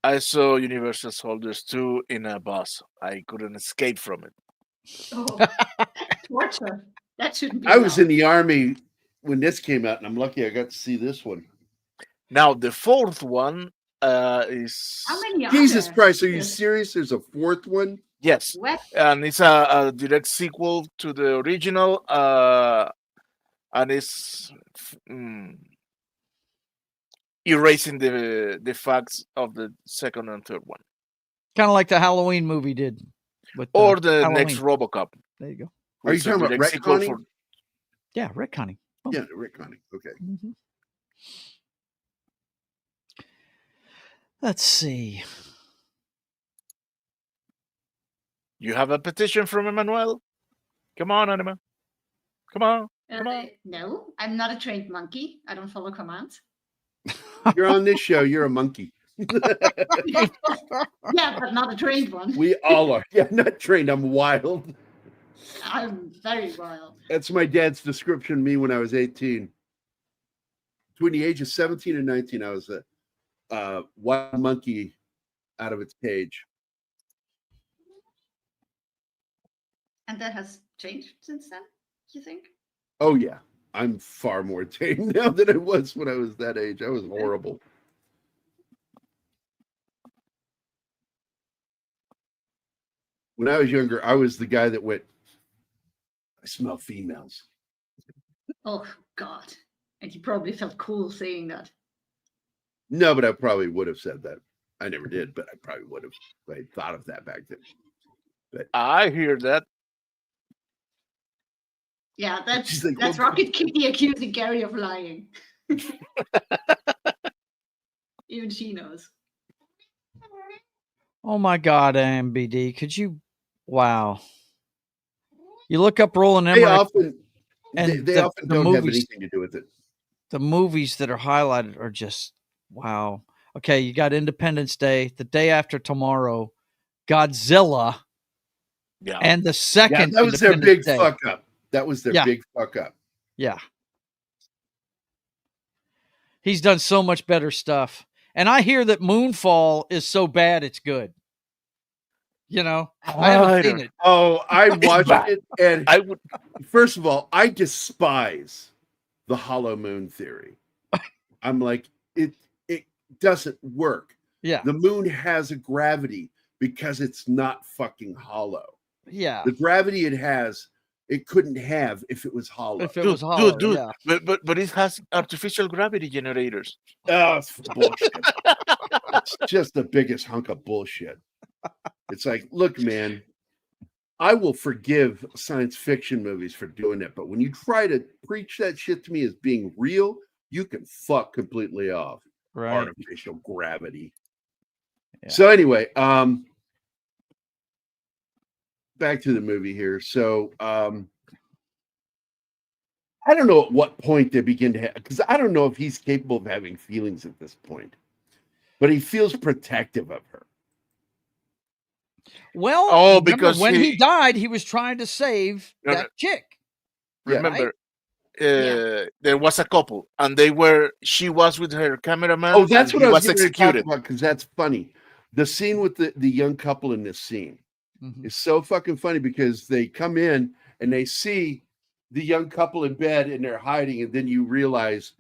I saw Universal Soldiers 2 in a bus. I couldn't escape from it. that's torture. That shouldn't be. I was allowed. in the army when this came out, and I'm lucky I got to see this one. Now the fourth one is How many are Jesus there? Christ, are you Yes. serious? There's a fourth one? yes, What? and it's a direct sequel to the original, and it's erasing the facts of the second and third one, Kind of like the Halloween movie did. With or the next Halloween. RoboCop. There you go. Are you It's a talking about direct sequel retconning? Yeah, retconning. Boom. Yeah, retconning. Okay. Mhm. Let's see. You have a petition from Emmanuel? Come on, Anima. Come on. Come on. No, I'm not a trained monkey. I don't follow commands. You're on this show. You're a monkey. Yeah, but not a trained one. We all are. Yeah, not trained. I'm wild. I'm very wild. That's my dad's description of me when I was 18. Between the age of 17 and 19, I was a wild monkey out of its cage. And that has changed since then, you think? Oh, yeah. I'm far more tame now than I was when I was that age. I was horrible. When I was younger, I was the guy that went, I smell females. Oh, God. And you probably felt cool saying that. No, but I probably would have said that. I never did, but I probably would have. I thought of that back then. But I hear that. Yeah, that's She's like, that's "Well, Rocket Kitty accusing Gerry of lying. Even she knows. Oh my God, MBD. Could you? Wow. You look up Roland they Emmerich, often, and they often the don't have movies- anything to do with it. the movies that are highlighted are just wow. Okay, you got Independence Day, The Day After Tomorrow, Godzilla, Yeah. and the Yeah, second. that was their Independence big Day. fuck up. That was their Yeah. big fuck up. Yeah. He's done so much better stuff. And I hear that Moonfall is so bad it's good. You know, I haven't seen it. Oh, I watched bad. it, and I would. first of all, I despise the hollow moon theory. I'm like, it doesn't work. Yeah. The moon has a gravity because it's not fucking hollow. Yeah. The gravity it has it couldn't have if it was hollow. If it was hollow, dude. yeah. But it has artificial gravity generators. Oh, it's bullshit. It's just the biggest hunk of bullshit. It's like, look, man, I will forgive science fiction movies for doing it, but when you try to preach that shit to me as being real, you can fuck completely off. Right. Artificial gravity. Yeah. So anyway, back to the movie here. So I don't know at what point they begin to have, because I don't know if he's capable of having feelings at this point, but he feels protective of her. Well, Oh, remember because when he died, he was trying to save No, that chick. Yeah. Remember, Yeah. there was a couple, and she was with her cameraman. Oh, that's and what he I was was getting ready to talk executed. about, because that's funny. The scene with the young couple in this scene is so fucking funny, because they come in and they see the young couple in bed and they're hiding, and then you realize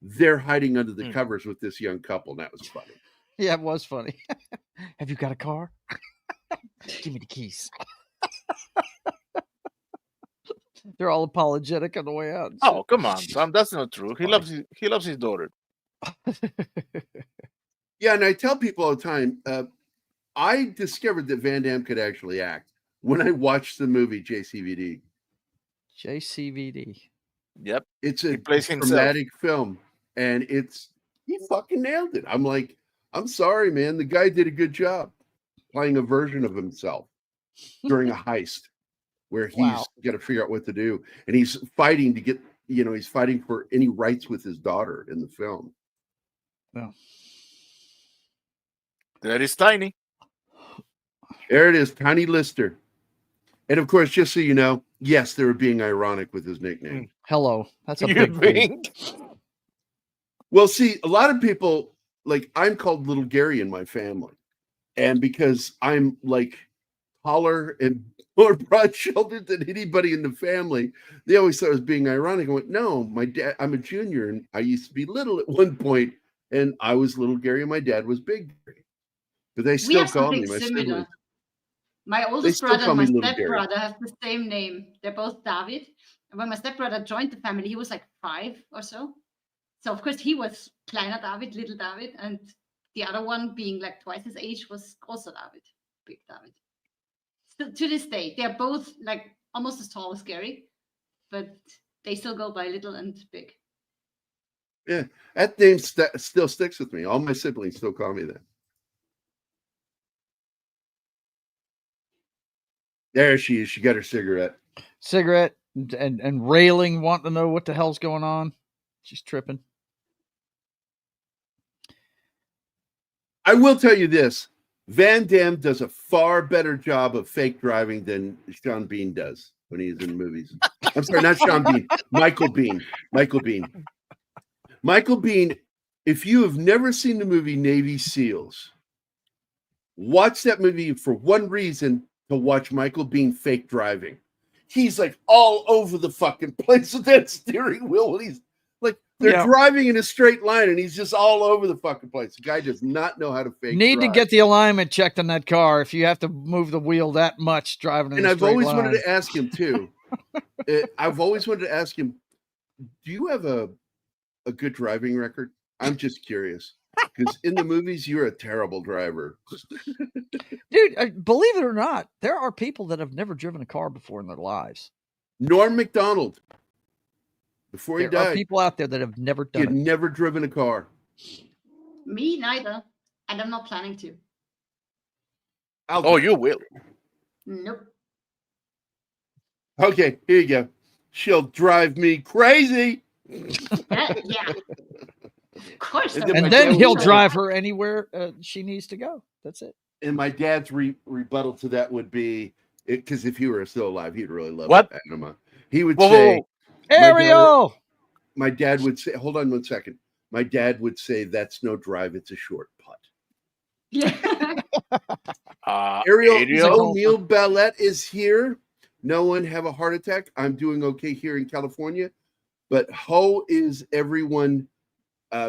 they're hiding under the covers with this young couple. And that was funny. Yeah, it was funny. Have you got a car? Give me the keys. They're all apologetic on the way out. Oh, come on, Sam. That's not true. He loves his daughter. Yeah, and I tell people all the time, I discovered that Van Damme could actually act when I watched the movie JCVD. JCVD. Yep. It's a He plays himself. dramatic film, and he fucking nailed it. I'm like, I'm sorry, man. The guy did a good job playing a version of himself during a heist where he's got to figure out what to do. And he's fighting to get, he's fighting for any rights with his daughter in the film. Well, That is Tiny. There it is, Tiny Lister. And of course, just so you know, yes, they were being ironic with his nickname. Hello. That's a You big thing. think? Well, see, a lot of people, like, I'm called Little Gerry in my family. And because I'm like taller and more broad-shouldered than anybody in the family, they always thought I was being ironic. I went, no, my dad, I'm a junior, and I used to be little at one point, and I was Little Gerry, and my dad was Big Gerry. But they We still have call me something my similar. siblings. My oldest still brother call and my me Little Gerry. stepbrother have the same name. They're both David. And when my stepbrother joined the family, he was like 5 or so. So of course he was Kleiner David, Little David, and the other one being like twice his age was Großer David, Big David. Still to this day, they're both like almost as tall as Gerry, but they still go by Little and Big. Yeah, that name still sticks with me. All my siblings still call me that. There she is. She got her cigarette. Cigarette and railing, wanting to know what the hell's going on. She's tripping. I will tell you this. Van Damme does a far better job of fake driving than Sean Bean does when he's in movies. I'm sorry, not Sean Bean. Michael Bean. Michael Bean. Michael Bean, if you have never seen the movie Navy SEALs, watch that movie for one reason, to watch Michael Bean fake driving. He's like all over the fucking place with that steering wheel. He's like, they're driving in a straight line and he's just all over the fucking place. The guy does not know how to fake Need drive. to get the alignment checked on that car if you have to move the wheel that much driving in And a I've straight always line. wanted to ask him too. I've always wanted to ask him, do you have a good driving record? I'm just curious. Because in the movies, you're a terrible driver. Dude, believe it or not, there are people that have never driven a car before in their lives. Norm Macdonald, before he There are died, people out there that have never he done had it. never driven a car. Me neither. And I'm not planning to. Oh, you will. Nope. Okay, here you go. She'll drive me crazy. Yeah. Of course. And I then will. And then he'll was- drive her anywhere she needs to go. That's it. And my dad's rebuttal to that would be, because if he were still alive, he'd really love What? Anima. He would Whoa, say, whoa, Ariel! my dad would say, hold on 1 second. My dad would say, that's no drive, it's a short putt. Yeah. Ariel O'Neill Ballette is here. No one have a heart attack. I'm doing okay here in California. But how is everyone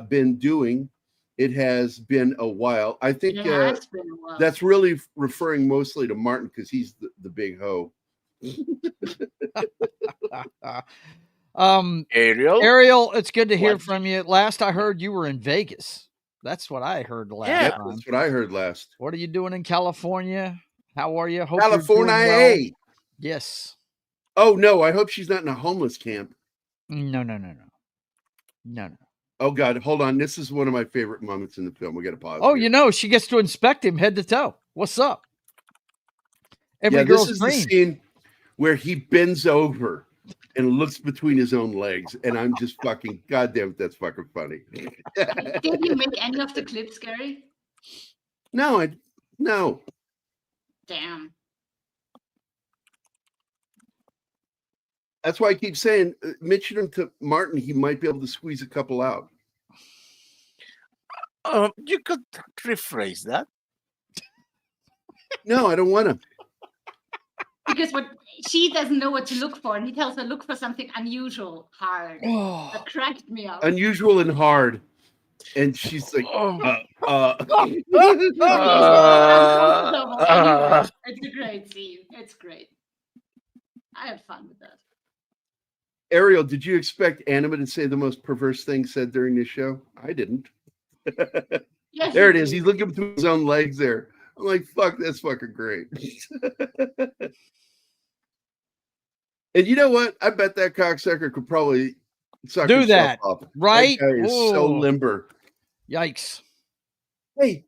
been doing? It has been a while. I think It has been a while. that's really referring mostly to Martin because he's the big hoe. Ariel, it's good to hear What? from you. Last I heard, you were in Vegas. That's what I heard last Yeah. time. That's what I heard last. What are you doing in California? How are you? Hope you're doing California. well. Yes. Oh no, I hope she's not in a homeless camp. No. Oh God, hold on. This is one of my favorite moments in the film. We got to pause. Oh, here. she gets to inspect him head to toe. What's up? Every Yeah, girl's this is dream. the scene where he bends over and looks between his own legs, and I'm just fucking goddamn. That's fucking funny. Did you make any of the clips, Gerry? No. Damn. That's why I keep saying, mention him to Martin. He might be able to squeeze a couple out. you could rephrase that. No, I don't want to. Because what she doesn't know what to look for, and he tells her, look for something unusual, hard. That cracked me up. Unusual and hard. And she's like, It's a great scene. It's great. I had fun with that. Ariel, did you expect Anima to say the most perverse thing said during this show? I didn't. Yes, There you it is. did. He's looking between his own legs there. I'm like, fuck, that's fucking great. And you know what? I bet that cocksucker could probably suck Do himself that, up. right? That guy is so Ooh. limber. Yikes. Hey,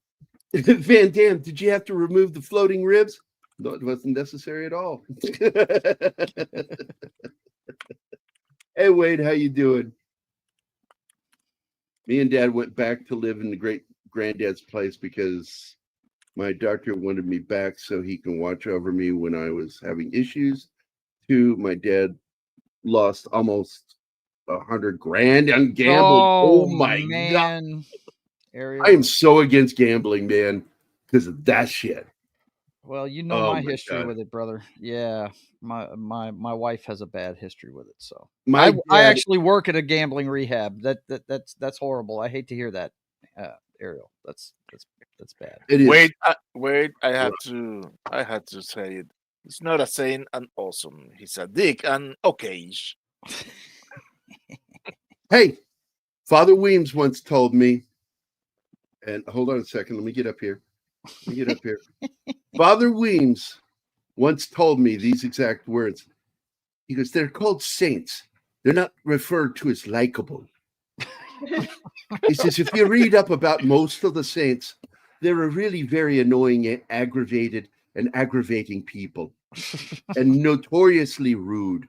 Van Damme, did you have to remove the floating ribs? No, it wasn't necessary at all. Hey, Wade, how you doing? Me and Dad went back to live in the great granddad's place because my doctor wanted me back so he can watch over me when I was having issues. My dad lost almost $100,000 on gambling. Oh my God. man. Ariel. I am so against gambling, man, because of that shit. Well, you know Oh my my history God. with it, brother. Yeah, my wife has a bad history with it. So My I dad- actually work at a gambling rehab. That's horrible. I hate to hear that, Ariel. That's bad. It is. Wait, I had to say it. He's not a saint and awesome. He's a dick and okay-ish. Hey, Father Weems once told me, and hold on a second, let me get up here. Father Weems once told me these exact words. He goes, they're called saints. They're not referred to as likable. He says, if you read up about most of the saints, they're a really very annoying, aggravated, and aggravating people, and notoriously rude.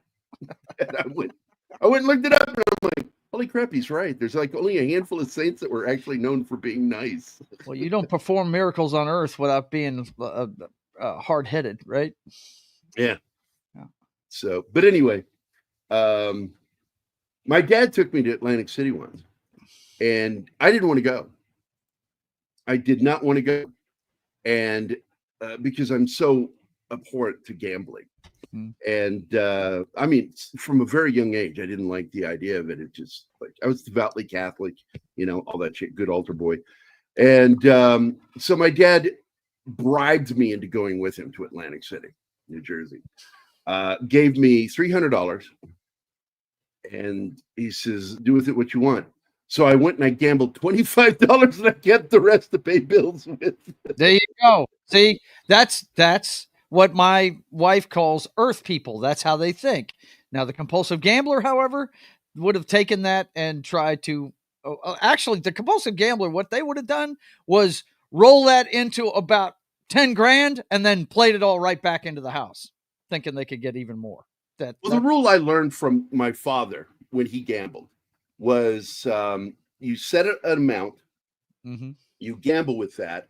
And I went and looked it up, and I'm like, holy crap, he's right. There's like only a handful of saints that were actually known for being nice. Well, you don't perform miracles on earth without being hard-headed, right? Yeah. So, but anyway, my dad took me to Atlantic City once, and I didn't want to go. I did not want to go, and because I'm so abhorrent to gambling. And I mean, from a very young age, I didn't like the idea of it. It just like I was devoutly Catholic, all that shit, good altar boy. And so my dad bribed me into going with him to Atlantic City, New Jersey. Gave me $300, and he says, "Do with it what you want." So I went and I gambled $25, and I kept the rest to pay bills with. There you go. See, that's what my wife calls earth people. That's how they think. Now, the compulsive gambler, however, would have taken that and tried to actually, the compulsive gambler, what they would have done was roll that into about 10 grand and then played it all right back into the house, thinking they could get even more. The rule I learned from my father when he gambled was you set an amount, you gamble with that,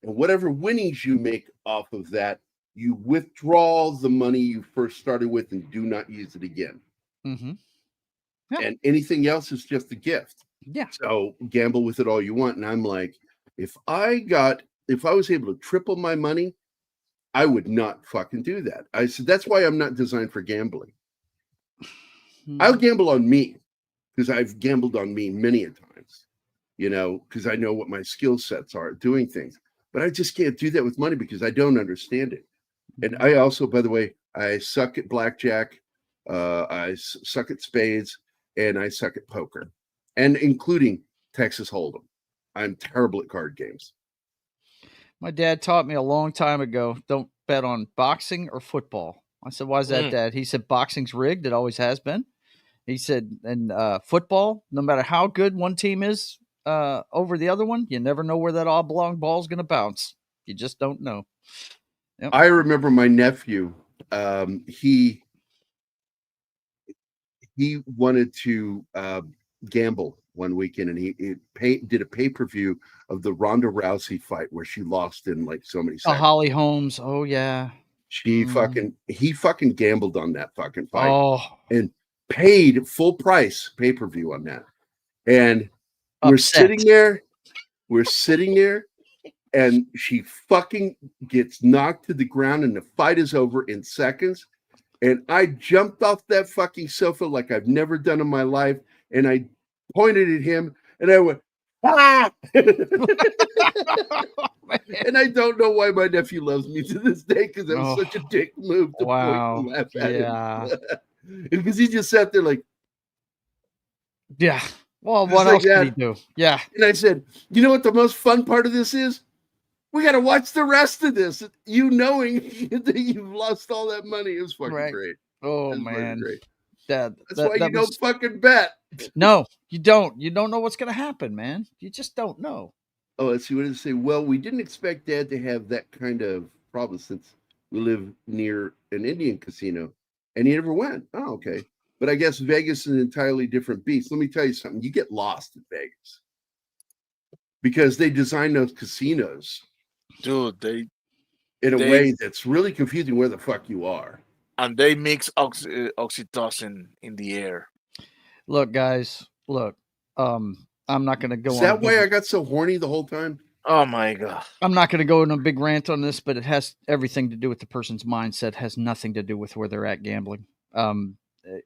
and whatever winnings you make off of that, you withdraw the money you first started with and do not use it again. Yeah. And anything else is just a gift. Yeah. So gamble with it all you want. And I'm like, if I was able to triple my money, I would not fucking do that. I said, that's why I'm not designed for gambling. I'll gamble on me because I've gambled on me many a times, because I know what my skill sets are at doing things. But I just can't do that with money because I don't understand it. And I also, by the way, I suck at blackjack. I suck at spades, and I suck at poker, and including Texas Hold'em. I'm terrible at card games. My dad taught me a long time ago, don't bet on boxing or football. I said, why is that, Dad? He said, boxing's rigged. It always has been. He said, and football, no matter how good one team is over the other one, you never know where that oblong ball is going to bounce. You just don't know. Yep. I remember my nephew, he wanted to gamble one weekend, and he did a pay-per-view of the Ronda Rousey fight where she lost in like so many seconds. Holly Holmes. Oh yeah. He fucking gambled on that fucking fight. Oh. And paid full price pay-per-view on that. And we're sitting there, and she fucking gets knocked to the ground, and the fight is over in seconds. And I jumped off that fucking sofa like I've never done in my life, and I pointed at him, and I went, ah! And I don't know why my nephew loves me to this day, because that was such a dick move to point and laugh at him. Because he just sat there like, yeah. Well, what else can he do? Yeah. And I said, you know what the most fun part of this is? We got to watch the rest of this. You knowing that you've lost all that money is fucking great. Oh, man. Great. That's why you don't fucking bet. No, you don't. You don't know what's going to happen, man. You just don't know. Oh, let's see. What did it say? Well, we didn't expect Dad to have that kind of problem since we live near an Indian casino, and he never went. Oh, okay. But I guess Vegas is an entirely different beast. Let me tell you something. You get lost in Vegas because they design those casinos, dude. In a way that's really confusing where the fuck you are. And they mix oxytocin in the air. Look, guys. Look. I'm not going to go on. Is that why I got so horny the whole time? Oh my God. I'm not going to go in a big rant on this, but it has everything to do with the person's mindset. It has nothing to do with where they're at gambling.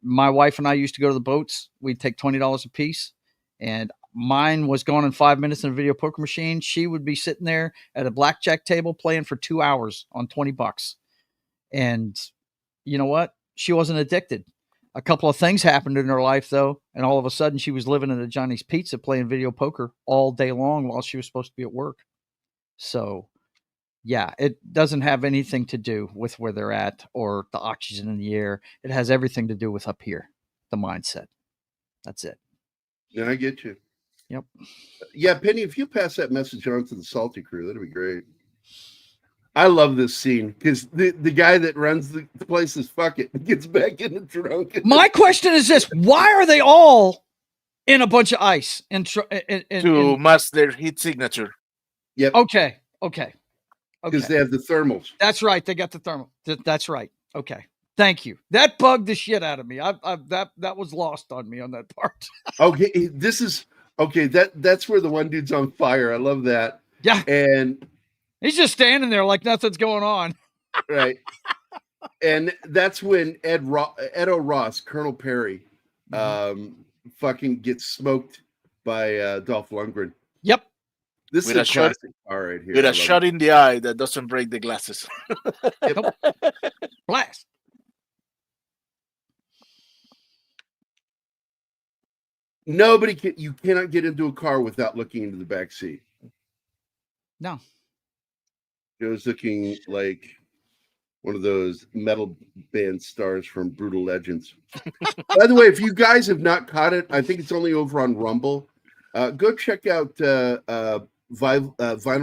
My wife and I used to go to the boats. We'd take $20 a piece, and mine was gone in 5 minutes in a video poker machine. She would be sitting there at a blackjack table playing for 2 hours on $20. And you know what? She wasn't addicted. A couple of things happened in her life, though, and all of a sudden she was living at a Johnny's Pizza playing video poker all day long while she was supposed to be at work. So, yeah, it doesn't have anything to do with where they're at or the oxygen in the air. It has everything to do with up here, the mindset. That's it. Yeah, I get you. Yep. Yeah, Penny, if you pass that message on to the Salty crew, that'd be great. I love this scene because the guy that runs the place is fuck it, gets back in the trunk. My question is this: why are they all in a bunch of ice to mask their heat signature? Yep. Okay. Because they have the thermals. That's right. They got the thermal. That's right. Okay. Thank you. That bugged the shit out of me. That was lost on me on that part. Okay, that's where the one dude's on fire. I love that. Yeah. And he's just standing there like nothing's going on. Right. And that's when Edo Ross, Colonel Perry, fucking gets smoked by Dolph Lundgren. Yep. This is a classic car right here. With a shot in the eye that doesn't break the glasses. Nope. Blast. You cannot get into a car without looking into the back seat. No. Joe's looking like one of those metal band stars from Brutal Legends. By the way, if you guys have not caught it, I think it's only over on Rumble. Go check out Vinyl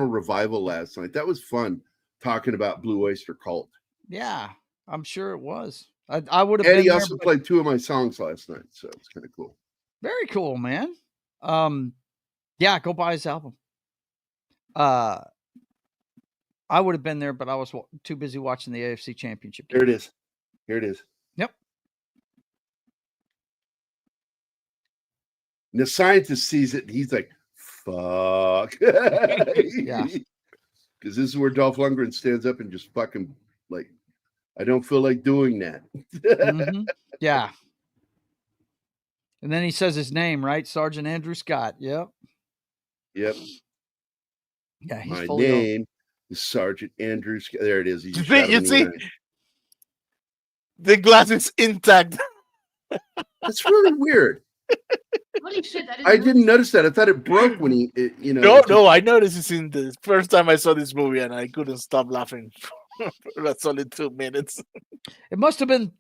Revival last night. That was fun talking about Blue Oyster Cult. Yeah, I'm sure it was. I would have. And he also played 2 of my songs last night, so it's kind of cool. Very cool, man. Yeah, go buy his album. I would have been there, but I was too busy watching the AFC Championship game. Here it is. Yep. And the scientist sees it, and he's like, fuck. Yeah. Because this is where Dolph Lundgren stands up and just fucking, like, I don't feel like doing that. Mm-hmm. Yeah. And then he says his name, right? Sergeant Andrew Scott. Yep. Yep. Yeah, he's my fully name is Sergeant Andrew Scott. There it is. You see? The glass is intact. That's really weird. Holy shit! I didn't notice that. I thought it broke when he. No, I noticed this in the first time I saw this movie, and I couldn't stop laughing for a solid 2 minutes. It must have been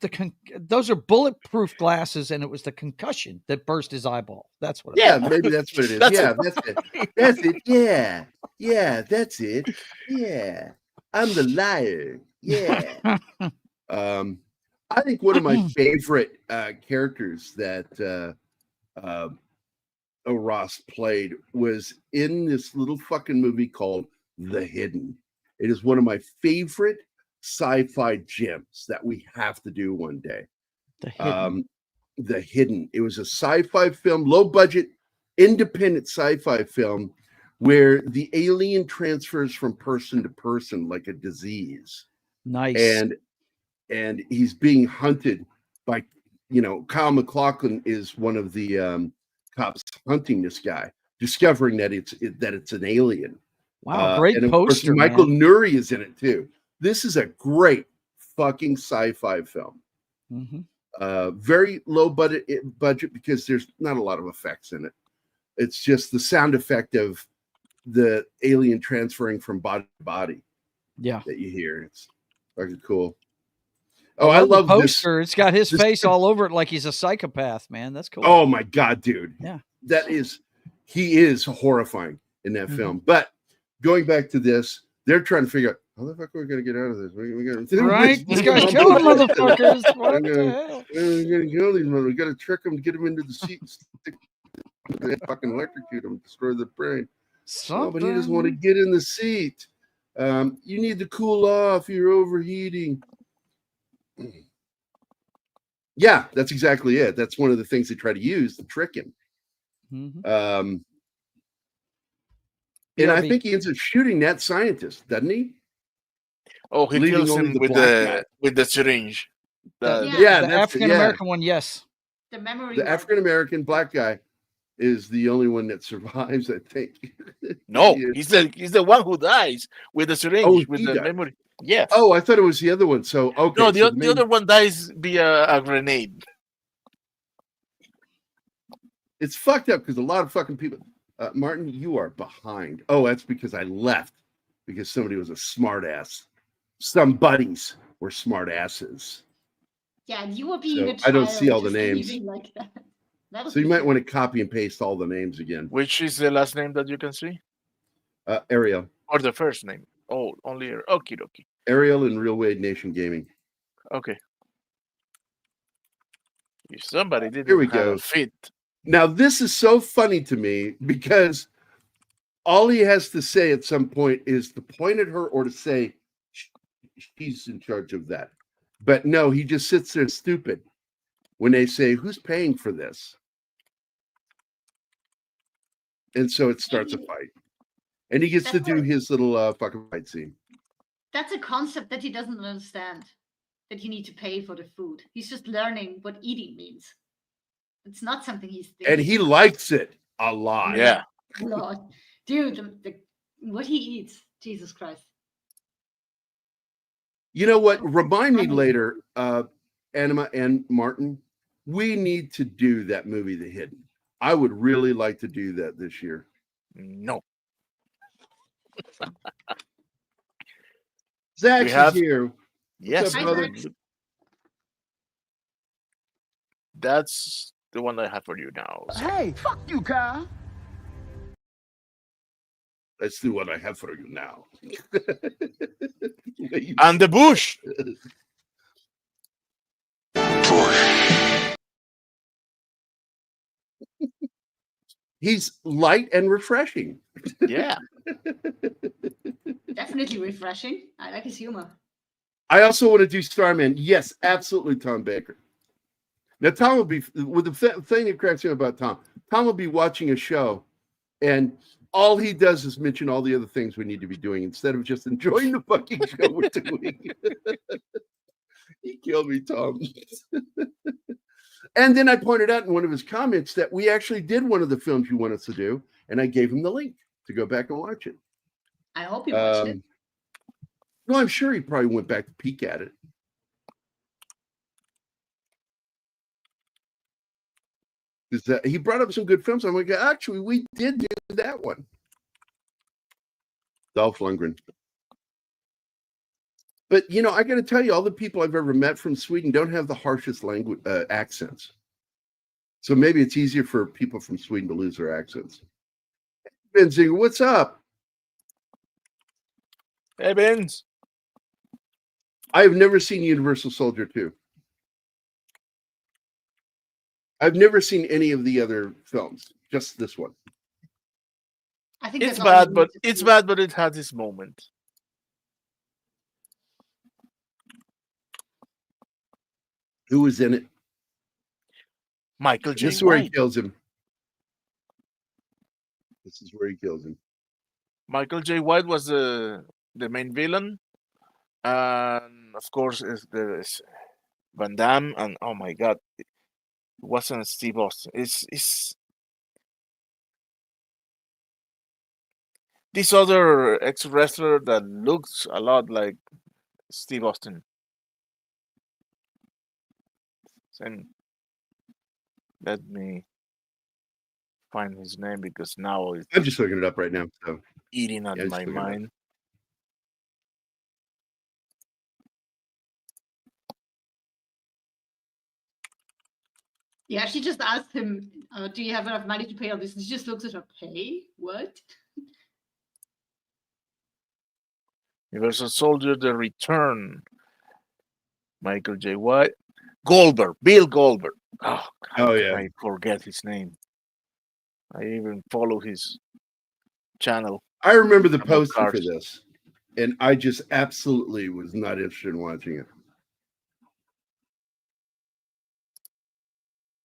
those are bulletproof glasses, and it was the concussion that burst his eyeball. That's what. Yeah, maybe that's what it is. That's Yeah, it. that's it. That's it. Yeah, yeah, that's it. Yeah, I'm the liar. Yeah. I think one of my favorite characters that Ross played was in this little fucking movie called The Hidden. It is one of my favorite sci-fi gems that we have to do one day. The Hidden. It was a sci-fi film, low budget, independent sci-fi film where the alien transfers from person to person like a disease. Nice. And he's being hunted by, Kyle MacLachlan is one of the cops hunting this guy, discovering that it's an alien. Wow, great and of poster. course, Michael Nuri is in it too. This is a great fucking sci-fi film. Mm-hmm. Very low budget because there's not a lot of effects in it. It's just the sound effect of the alien transferring from body to body. Yeah, that you hear. It's fucking cool. Oh, I love the this poster. It's got his face all over it like he's a psychopath, man. That's cool. Oh my god, dude. Yeah. He is horrifying in that film. But going back to this, they're trying to figure out how the fuck are we gonna get out of this? We gotta, right? This guy's killing motherfuckers. What the hell? We're gonna kill these motherfuckers. We gotta trick them to get them into the seats. They fucking electrocute them, destroy the brain. Oh, but he doesn't want to get in the seat. You need to cool off. You're overheating. Yeah, that's exactly it. That's one of the things they try to use to trick him. Mm-hmm. And I think he ends up shooting that scientist, doesn't he? Oh, he Leaving kills only him the with black the syringe. Yeah, the African American one, yes. The memory. The African American black guy is the only one that survives, I think. No, he's the one who dies with the syringe with the memory. Yeah. Oh, I thought it was the other one. So okay. No, so the other one dies via a grenade. It's fucked up because a lot of fucking people. Martin, you are behind. Oh, that's because I left because somebody was a smart ass. Some buddies were smart asses. Yeah, you were being a child. I don't see all the just names. leaving like that. So you might want to copy and paste all the names again. Which is the last name that you can see? Ariel. Or the first name? Oh, only okie dokie. Ariel and Real Wade Nation Gaming. Okay. If somebody didn't Here we have go. a fit. Now this is so funny to me because all he has to say at some point is to point at her or to say she's in charge of that. But no, he just sits there stupid when they say, who's paying for this? And so it starts a fight. And he gets to do his little fucking fight scene. That's a concept that he doesn't understand. That you need to pay for the food. He's just learning what eating means. It's not something he's thinking. And he likes it a lot. Yeah. Lord. Dude, what he eats. Jesus Christ. You know what? Remind me later, Anima and Martin, we need to do that movie, The Hidden. I would really like to do that this year. No. Zach's is here. Yes, up, brother? That's the one I have for you now. So. Hey, fuck you, Kyle. That's the one I have for you now. And the bush. He's light and refreshing. Yeah. Definitely refreshing. I like his humor. I also want to do Starman. Yes, absolutely, Tom Baker. Now, Tom will be, with the thing that cracks me up about Tom will be watching a show, and all he does is mention all the other things we need to be doing instead of just enjoying the fucking show we're doing. He killed me, Tom. And then I pointed out in one of his comments that we actually did one of the films you want us to do, and I gave him the link to go back and watch it. I hope you watched it. No, I'm sure he probably went back to peek at it. He brought up some good films. I'm like, actually, we did do that one. Dolph Lundgren. But I got to tell you, all the people I've ever met from Sweden don't have the harshest language accents. So maybe it's easier for people from Sweden to lose their accents. Benzinger, what's up? Hey, Benz. I have never seen Universal Soldier 2. I've never seen any of the other films, just this one. I think It's that's all you bad, need but to it's see. bad, but it had its moment. Who was in it? Michael J. This is where he White. kills him. This is where he kills him. Michael J. White was the main villain, and of course, there's Van Damme, and oh my God, it wasn't Steve Austin. It's this other ex-wrestler that looks a lot like Steve Austin. And let me find his name because now it's I'm just looking it up right now. So eating at Yeah, just my looking it up. mind. Yeah, she just asked him, do you have enough money to pay all this? And he just looks at her, pay? What? Universal Soldier: The Return. Michael J. White. Goldberg. Bill Goldberg. Oh, how Oh, can yeah. I forget his name? I even follow his channel. I remember the About poster for cars. this, and I just absolutely was not interested in watching it.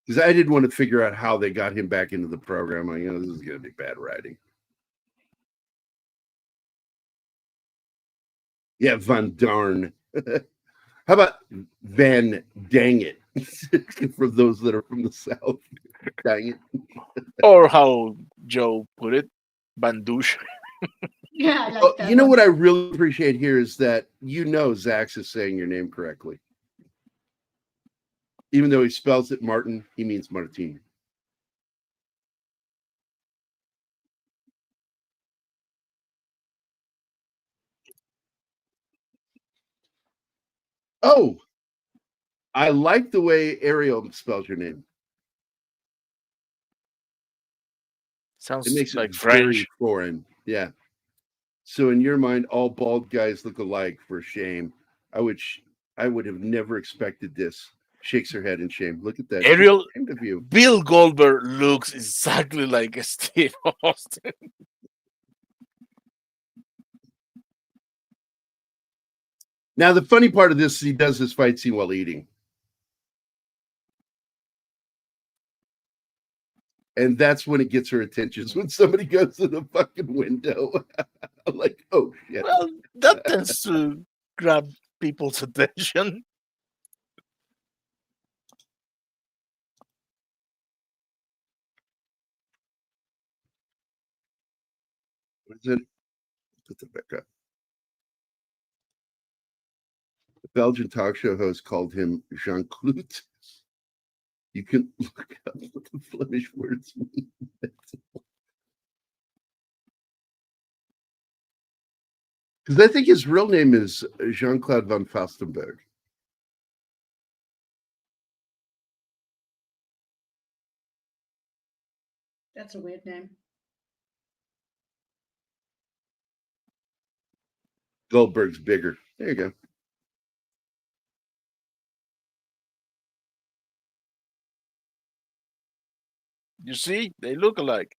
Because I didn't want to figure out how they got him back into the program. This is going to be bad writing. Yeah, Van Darn. How about Van Dang It? For those that are from the South. Dang it. Or how Joe put it, Bandouche. Yeah, I like that. You know one. what I really appreciate here is that Zax is saying your name correctly. Even though he spells it Martin, he means Martine. Oh, I like the way Ariel spells your name. Sounds It makes like it French. very foreign. Yeah. So in your mind, all bald guys look alike. For shame. I would have never expected this. Shakes her head in shame. Look at that. She's Ariel, ashamed of you. Bill Goldberg looks exactly like Steve Austin. Now the funny part of this is he does this fight scene while eating. And that's when it gets her attention. Is when somebody goes to the fucking window. I'm like, oh shit. Well, that tends to grab people's attention. What is it? Put the back up. The Belgian talk show host called him Jean-Claude. You can look up what the Flemish words mean. Because I think his real name is Jean-Claude van Fastenberg. That's a weird name. Goldberg's bigger. There you go. You see, they look alike.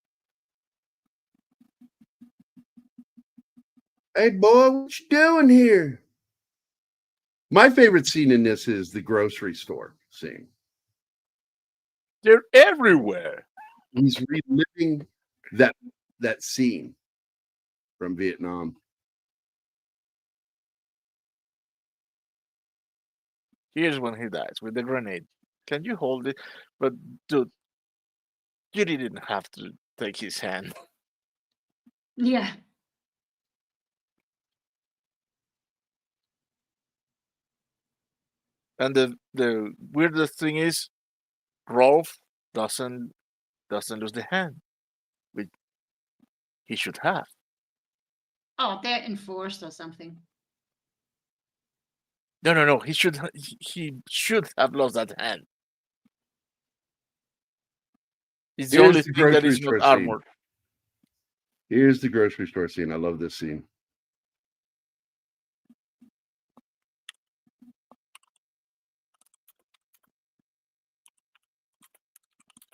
Hey, boy, what you doing here? My favorite scene in this is the grocery store scene. They're everywhere. He's reliving that scene from Vietnam. Here's when he dies with the grenade. Can you hold it? But dude, you didn't have to take his hand. Yeah. And the weirdest thing is, Rolf doesn't lose the hand, which he should have. Oh, they're enforced or something. No. He should have lost that hand. It's the Here's only the thing that grocery is not store scene. armored. Here's the grocery store scene. I love this scene.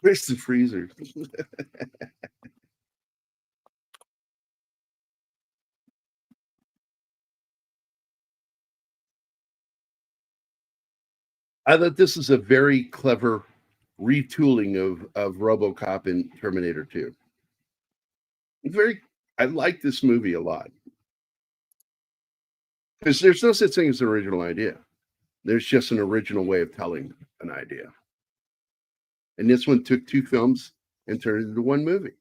Where's the freezer? I thought this is a very clever retooling of RoboCop and Terminator 2. I like this movie a lot. Because there's no such thing as an original idea. There's just an original way of telling an idea. And this one took 2 films and turned it into 1 movie.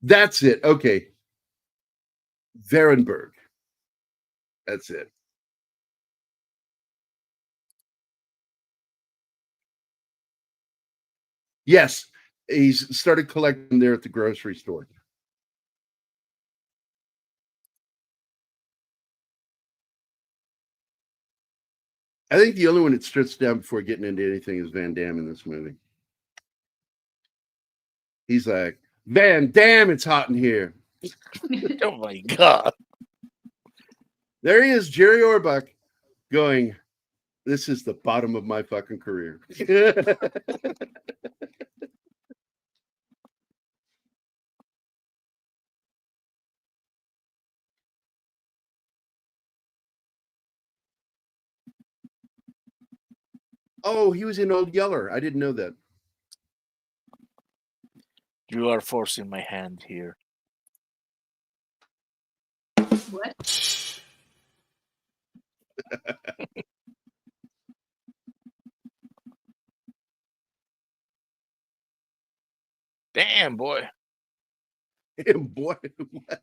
That's it. Okay. Varenberg. That's it. Yes, he's started collecting there at the grocery store. I think the only one that strips down before getting into anything is Van Damme in this movie. He's like, Van Damme, it's hot in here. Oh my God. There he is, Jerry Orbach, going, this is the bottom of my fucking career. Oh, he was in Old Yeller. I didn't know that. You are forcing my hand here. What? Damn, boy. Boy, what?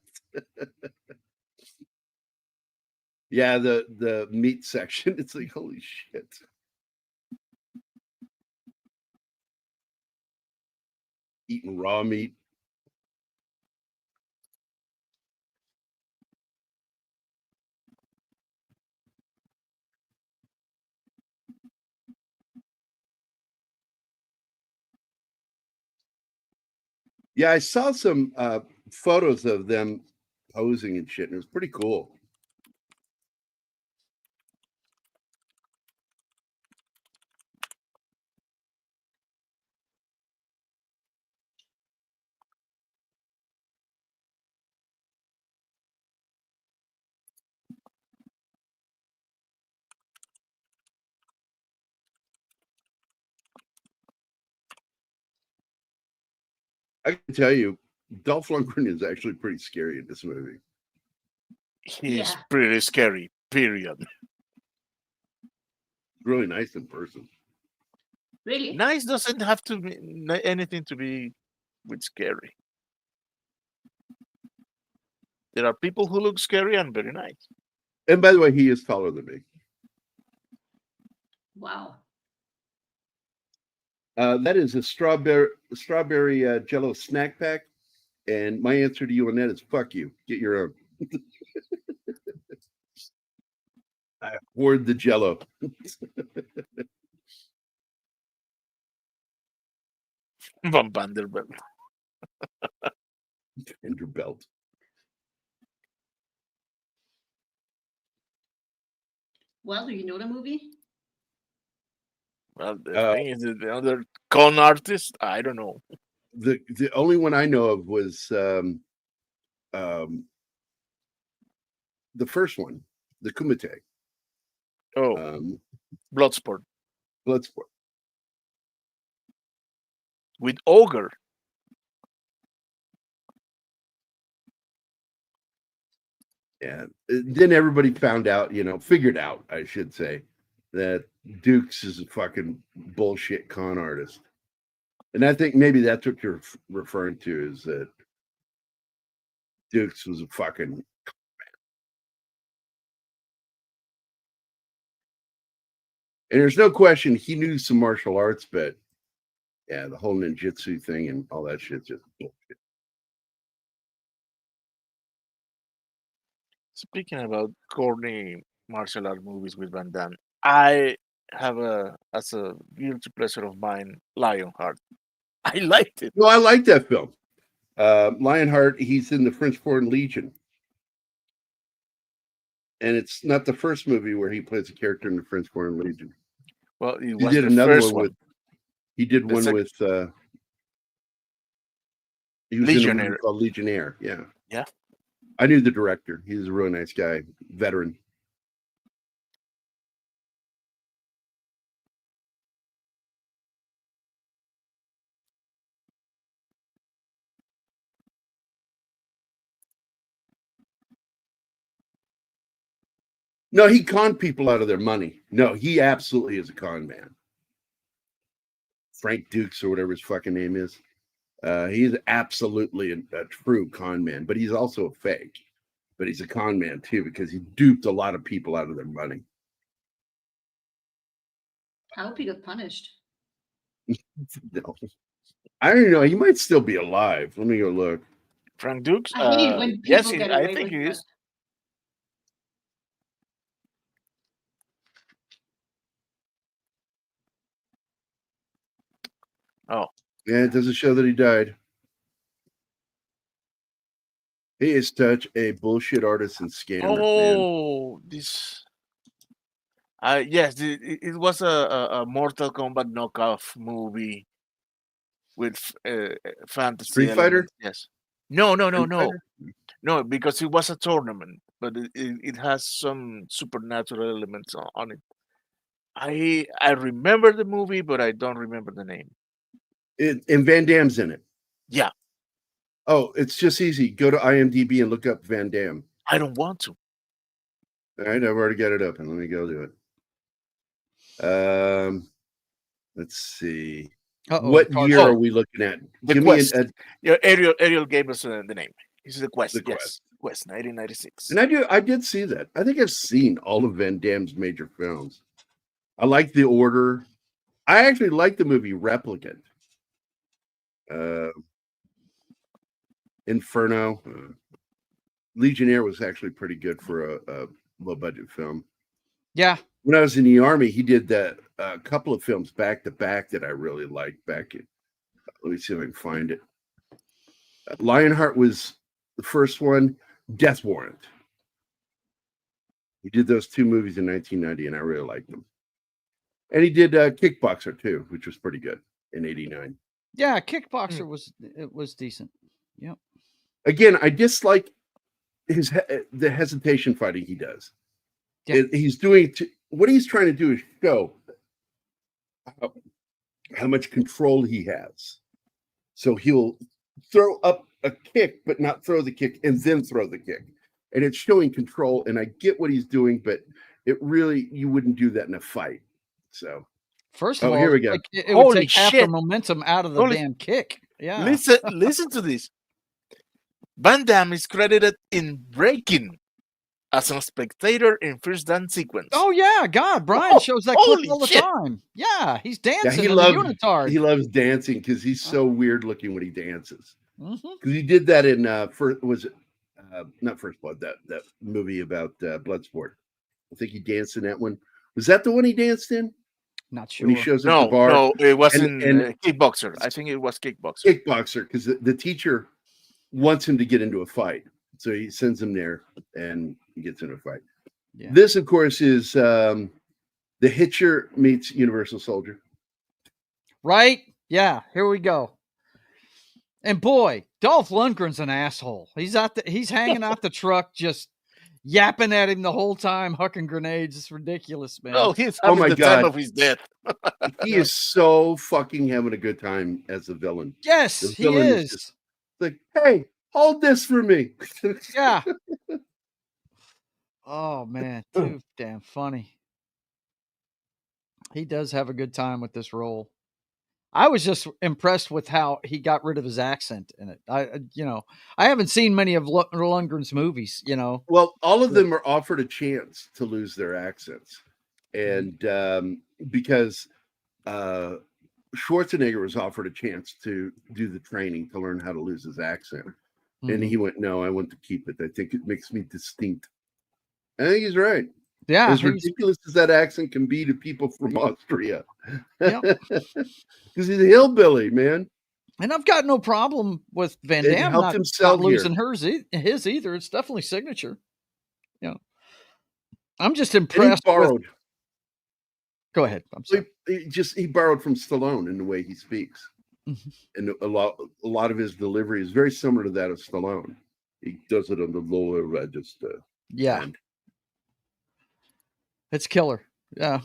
Yeah, the meat section. It's like, holy shit. Eating raw meat. Yeah, I saw some photos of them posing and shit, and it was pretty cool. I can tell you, Dolph Lundgren is actually pretty scary in this movie. He's pretty scary, period. Really nice in person. Really? Nice doesn't have to be anything to be with scary. There are people who look scary and very nice. And by the way, he is taller than me. Wow. That is a strawberry Jello snack pack, and my answer to you on that is fuck you. Get your own. I hoard the Jello. Van Vanderbilt. Vanderbilt. Well, do you know the movie? Well, the thing is, the other con artist, I don't know. The only one I know of was the first one, the Kumite. Oh, Bloodsport. Bloodsport. With Ogre. Yeah. Then everybody figured out, I should say, that Dukes is a fucking bullshit con artist. And I think maybe that's what you're referring to, is that Dukes was a fucking And there's no question he knew some martial arts, but yeah, the whole ninjutsu thing and all that shit's just bullshit. Speaking about corny martial art movies with Van Damme, I have as a guilty pleasure of mine, Lionheart. I liked it. No, I like that film. Lionheart, he's in the French Foreign Legion. And it's not the first movie where he plays a character in the French Foreign Legion. Well, it He was did the another first one with. He did The one sec- with. He was in a movie Legionnaire. called Legionnaire. Yeah. Yeah. I knew the director. He's a really nice guy, veteran. No, he conned people out of their money. No, he absolutely is a con man. Frank Dukes or whatever his fucking name is. He's absolutely a true con man, but he's also a fake. But he's a con man too because he duped a lot of people out of their money. I hope he got punished. No. I don't know. He might still be alive. Let me go look. Frank Dukes. I hate it when people Yes, get I away think with he that. is. Oh, Yeah, it doesn't show that he died. He is such a bullshit artist and scammer, man. oh, this. Yes, it was a Mortal Kombat knockoff movie with fantasy Street Fighter? elements. Yes. No, Street Fighter? no, because it was a tournament, but it has some supernatural elements on it. I remember the movie, but I don't remember the name. And Van Damme's in it. Yeah, Oh, it's just easy. Go to IMDb and look up Van Damme. I don't want to. All right, I've already got it open. Let me go do it. Let's see. Uh-oh, What Carl- year oh, are we looking at? The Give Quest. me a Yeah, Ariel gave us the name. This is the Quest. The Yes, Quest, 1996. and I did see that. I think I've seen all of Van Damme's major films. I like The Order. I actually like the movie Replicant. Inferno. Legionnaire was actually pretty good for a low budget film. Yeah. When I was in the Army, he did that a couple of films back to back that I really liked back in. Let me see if I can find it. Lionheart was the first one. Death Warrant. He did those two movies in 1990, and I really liked them. And he did Kickboxer too, which was pretty good in '89. Yeah, Kickboxer was decent. Yep. Again, I dislike the hesitation fighting he does. Yeah. He's doing what he's trying to do is show how much control he has. So he'll throw up a kick, but not throw the kick, and then throw the kick. And it's showing control. And I get what he's doing, but it really, you wouldn't do that in a fight. So First of all, here we go. It would Holy take half the shit. momentum out of the Holy- damn kick. Yeah. Listen to this. Van Damme is credited in Breaking as a spectator in first dance sequence. Oh yeah, God, Brian Oh, shows that holy clip all the shit. time. Yeah, he's yeah, dancing he in loves the unitard. he loves dancing because he's so weird looking when he dances. Mhm. Because he did that in not First Blood, that movie about Bloodsport. I think he danced in that one. Was that the one he danced in? Not sure. When he shows up No, at the bar? no, it was And- in and- Kickboxer. I think it was Kickboxer. Kickboxer, because the teacher wants him to get into a fight. So he sends him there and he gets into a fight. Yeah. This, of course, is The Hitcher meets Universal Soldier. Right? Yeah, here we go. And boy, Dolph Lundgren's an asshole. He's hanging out the truck, just yapping at him the whole time, hucking grenades. It's ridiculous, man. Oh, he's Oh having my the God. time of his death. He is so fucking having a good time as the villain. yes, the he villain is is. just- Like, hey, hold this for me. Yeah. Oh man, too damn funny. He does have a good time with this role. I was just impressed with how he got rid of his accent in it. I haven't seen many of Lundgren's movies. Well, all of them are offered a chance to lose their accents. And because Schwarzenegger was offered a chance to do the training to learn how to lose his accent. And he went, no, I want to keep it. I think it makes me distinct. I think he's right. Yeah. As ridiculous as that accent can be to people from Austria. Yep. Because he's a hillbilly, man. And I've got no problem with Van It Damme helped not, him sell not losing here. his either. It's definitely signature. You know, I'm just And he impressed with. borrowed. Go ahead. I'm sorry. He borrowed from Stallone in the way he speaks. And a lot of his delivery is very similar to that of Stallone. He does it on the lower register. Yeah. And It's killer. Yeah.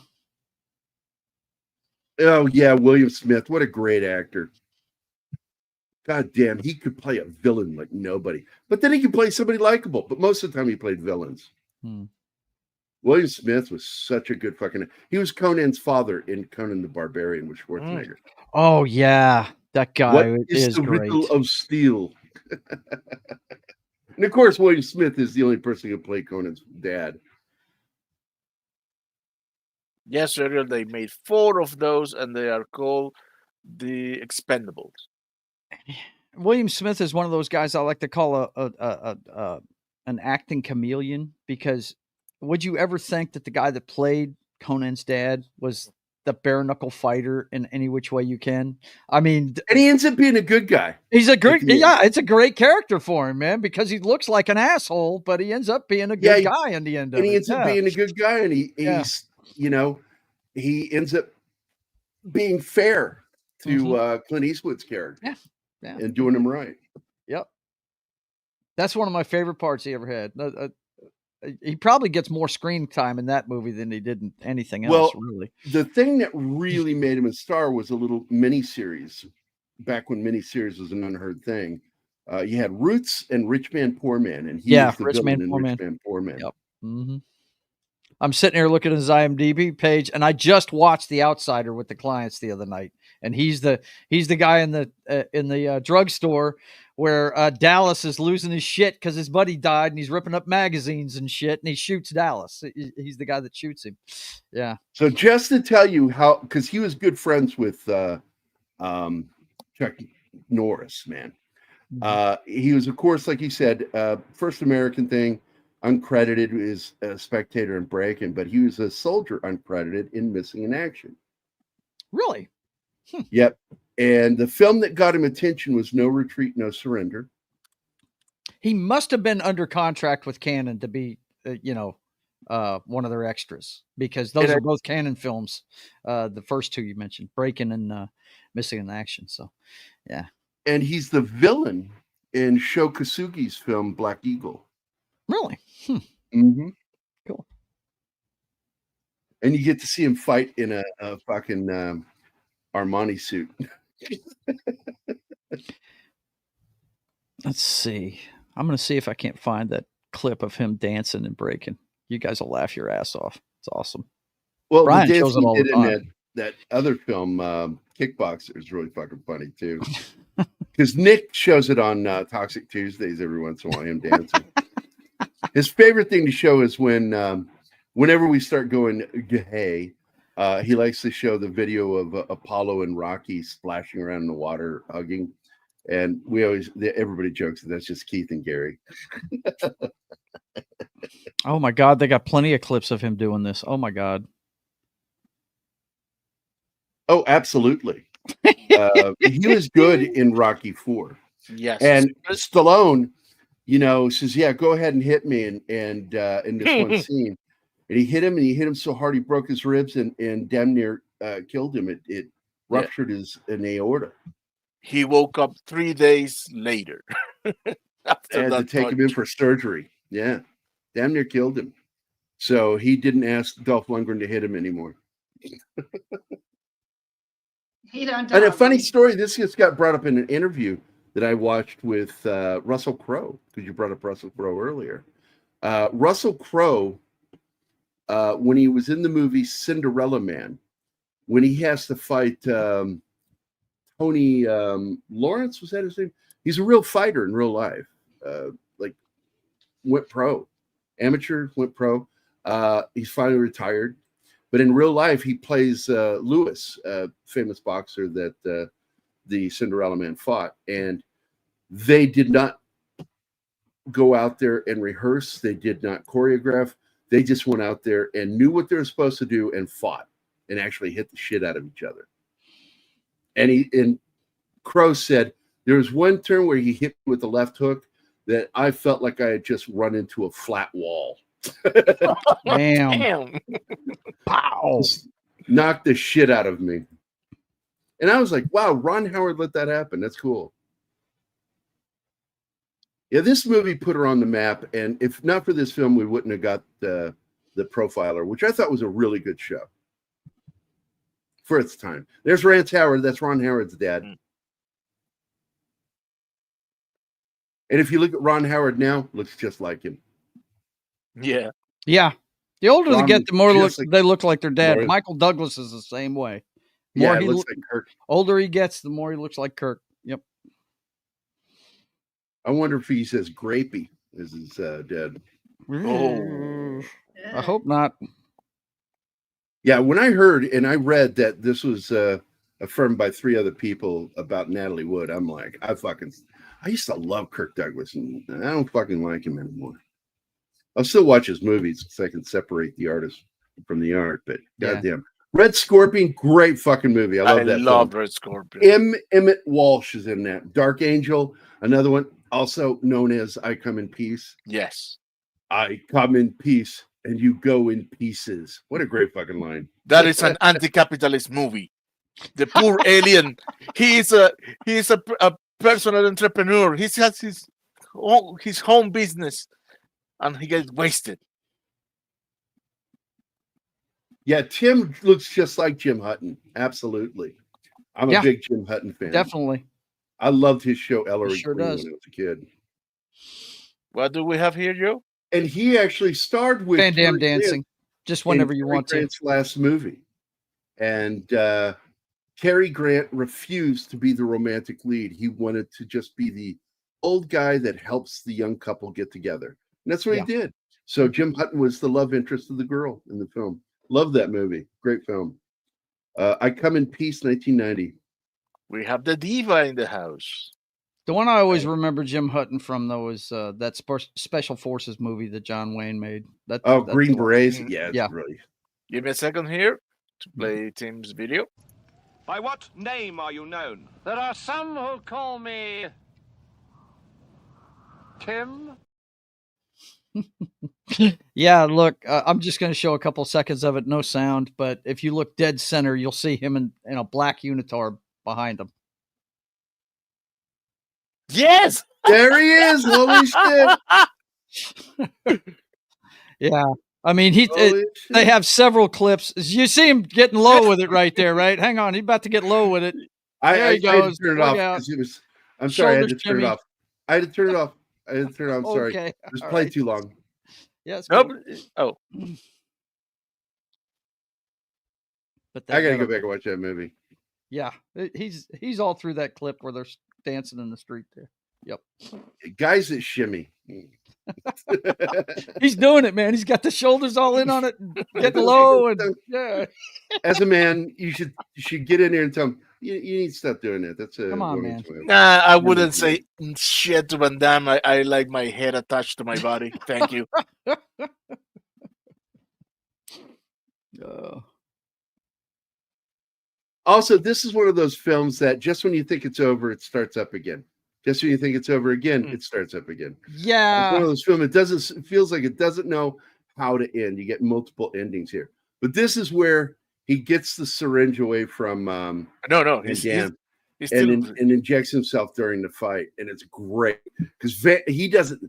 oh yeah, William Smith, what a great actor. God damn, he could play a villain like nobody. But then he could play somebody likable. But most of the time he played villains. William Smith was such a good fucking. He was Conan's father in Conan the Barbarian with Schwarzenegger. Oh yeah, that guy What is the great. riddle of steel? And of course, William Smith is the only person who played Conan's dad. Yes, earlier they made 4 of those, and they are called the Expendables. William Smith is one of those guys I like to call an acting chameleon, because would you ever think that the guy that played Conan's dad was the bare knuckle fighter in any which way you can? I mean, and he ends up being a good guy. He's a great, yeah, it's a great character for him, man, because he looks like an asshole, but he ends up being a good guy in the end of it. And he ends up being a good guy, and he's, you know, he ends up being fair to Clint Eastwood's character. Yeah. And doing him right. Yep. That's one of my favorite parts he ever had. He probably gets more screen time in that movie than he did in anything else, really. The thing that really made him a star was a little miniseries. Back when miniseries was an unheard thing. You had Roots and Rich Man, Poor Man. And he was the villain in Rich Man, Poor Man. Yep. I'm sitting here looking at his IMDb page, and I just watched The Outsider with the clients the other night. And he's the guy in the drugstore where Dallas is losing his shit because his buddy died, and he's ripping up magazines and shit, and he shoots Dallas. He's the guy that shoots him. Yeah. So just to tell you how, because he was good friends with Chuck Norris, man. He was, of course, like you said, first American thing, uncredited is a spectator in Breaking, but he was a soldier uncredited in Missing in Action. Really? Yep. And the film that got him attention was No Retreat, No Surrender. He must have been under contract with Cannon to be, one of their extras, because those are both Cannon films. The first two you mentioned, Breaking and Missing in Action. So, yeah. And he's the villain in Sho Kosugi's film Black Eagle. Really? Cool. And you get to see him fight in a fucking Armani suit. Let's see. I'm going to see if I can't find that clip of him dancing and breaking. You guys will laugh your ass off. It's awesome. Well, Brian the shows dance it all he the did time. in that other film, Kickboxer, is really fucking funny too. Because Nick shows it on Toxic Tuesdays every once in a while, him dancing. His favorite thing to show is whenever we start going gay, he likes to show the video of Apollo and Rocky splashing around in the water, hugging. And everybody jokes that that's just Keith and Gerry. Oh my God, they got plenty of clips of him doing this. Oh my God. Oh, absolutely. He was good in Rocky IV. Yes. And Stallone, says, yeah, go ahead and hit me. And in this one scene, and he hit him so hard he broke his ribs and damn near killed him. It ruptured an aorta. He woke up 3 days later. After had to take him in for surgery. Yeah. Damn near killed him. So he didn't ask Dolph Lundgren to hit him anymore. And a funny story, this just got brought up in an interview that I watched with Russell Crowe, because you brought up Russell Crowe earlier. Russell Crowe, when he was in the movie Cinderella Man, when he has to fight Tony Lawrence, was that his name? He's a real fighter in real life. Went pro. Amateur, went pro. He's finally retired. But in real life, he plays Lewis, a famous boxer that the Cinderella Man fought. And they did not go out there and rehearse. They did not choreograph. They just went out there and knew what they were supposed to do and fought and actually hit the shit out of each other. And Crow said there was one turn where he hit me with the left hook that I felt like I had just run into a flat wall. Damn. Pow. Knocked the shit out of me. And I was like, wow, Ron Howard let that happen. That's cool. Yeah, this movie put her on the map. And if not for this film, we wouldn't have got the Profiler, which I thought was a really good show for its time. There's Rance Howard. That's Ron Howard's dad. And if you look at Ron Howard now, looks just like him. Yeah. Yeah. The older they get, the more they look like their dad. More, Michael Douglas is the same way. Yeah, he looks like Kirk. Older he gets, the more he looks like Kirk. Yep. I wonder if he says grapey is his dad. Oh, I hope not. Yeah, when I heard and I read that this was affirmed by 3 other people about Natalie Wood, I'm like, I used to love Kirk Douglas, and I don't fucking like him anymore. I'll still watch his movies because I can separate the artist from the art, but goddamn. Red Scorpion, great fucking movie. I love Red Scorpion. Emmett Walsh is in that. Dark Angel, another one, also known as I Come in Peace. Yes. I come in peace and you go in pieces. What a great fucking line. That is an anti-capitalist movie. The poor alien. He is a personal entrepreneur. He has his home business and he gets wasted. Yeah, Tim looks just like Jim Hutton. Absolutely. I'm a big Jim Hutton fan. Definitely. I loved his show Ellery Sure Queen does. when I was a kid. What do we have here, Joe? And he actually starred with Van Damme Cary dancing. Just whenever you Cary want Grant's last movie. And Cary Grant refused to be the romantic lead. He wanted to just be the old guy that helps the young couple get together. And that's what he did. So Jim Hutton was the love interest of the girl in the film. Love that movie. Great film. I Come in Peace, 1990. We have the diva in the house. The one I always remember Jim Hutton from, though, is that Special Forces movie that John Wayne made. That's Green Berets? Mm-hmm. Yeah, really. Give me a second here to play Tim's video. By what name are you known? There are some who call me Tim. Yeah, look, I'm just going to show a couple seconds of it, no sound. But if you look dead center, you'll see him in a black unitard behind him. Yes, there he is. Holy shit! Yeah, I mean they have several clips. You see him getting low with it right there, right? Hang on, he's about to get low with it. There he goes. I had to turn it off because it was. I'm sorry, I had to turn it off. I'm sorry. Okay. It was played too long. Yes. Nope. Oh. But I gotta go back and watch that movie. Yeah, he's all through that clip where they're dancing in the street there. Yep. Guys that shimmy. He's doing it, man. He's got the shoulders all in on it, and getting low, and yeah. As a man, you should get in there and tell him you need to stop doing that. That's a come on, man. Nah, I wouldn't say shit to Van Damme. I like my head attached to my body. Thank you. Also, this is one of those films that just when you think it's over, it starts up again. Just when you think it's over again, it starts up again. Yeah. It's one of those films. It feels like it doesn't know how to end. You get multiple endings here. But this is where he gets the syringe away from he's and injects himself during the fight. And it's great. Because he doesn't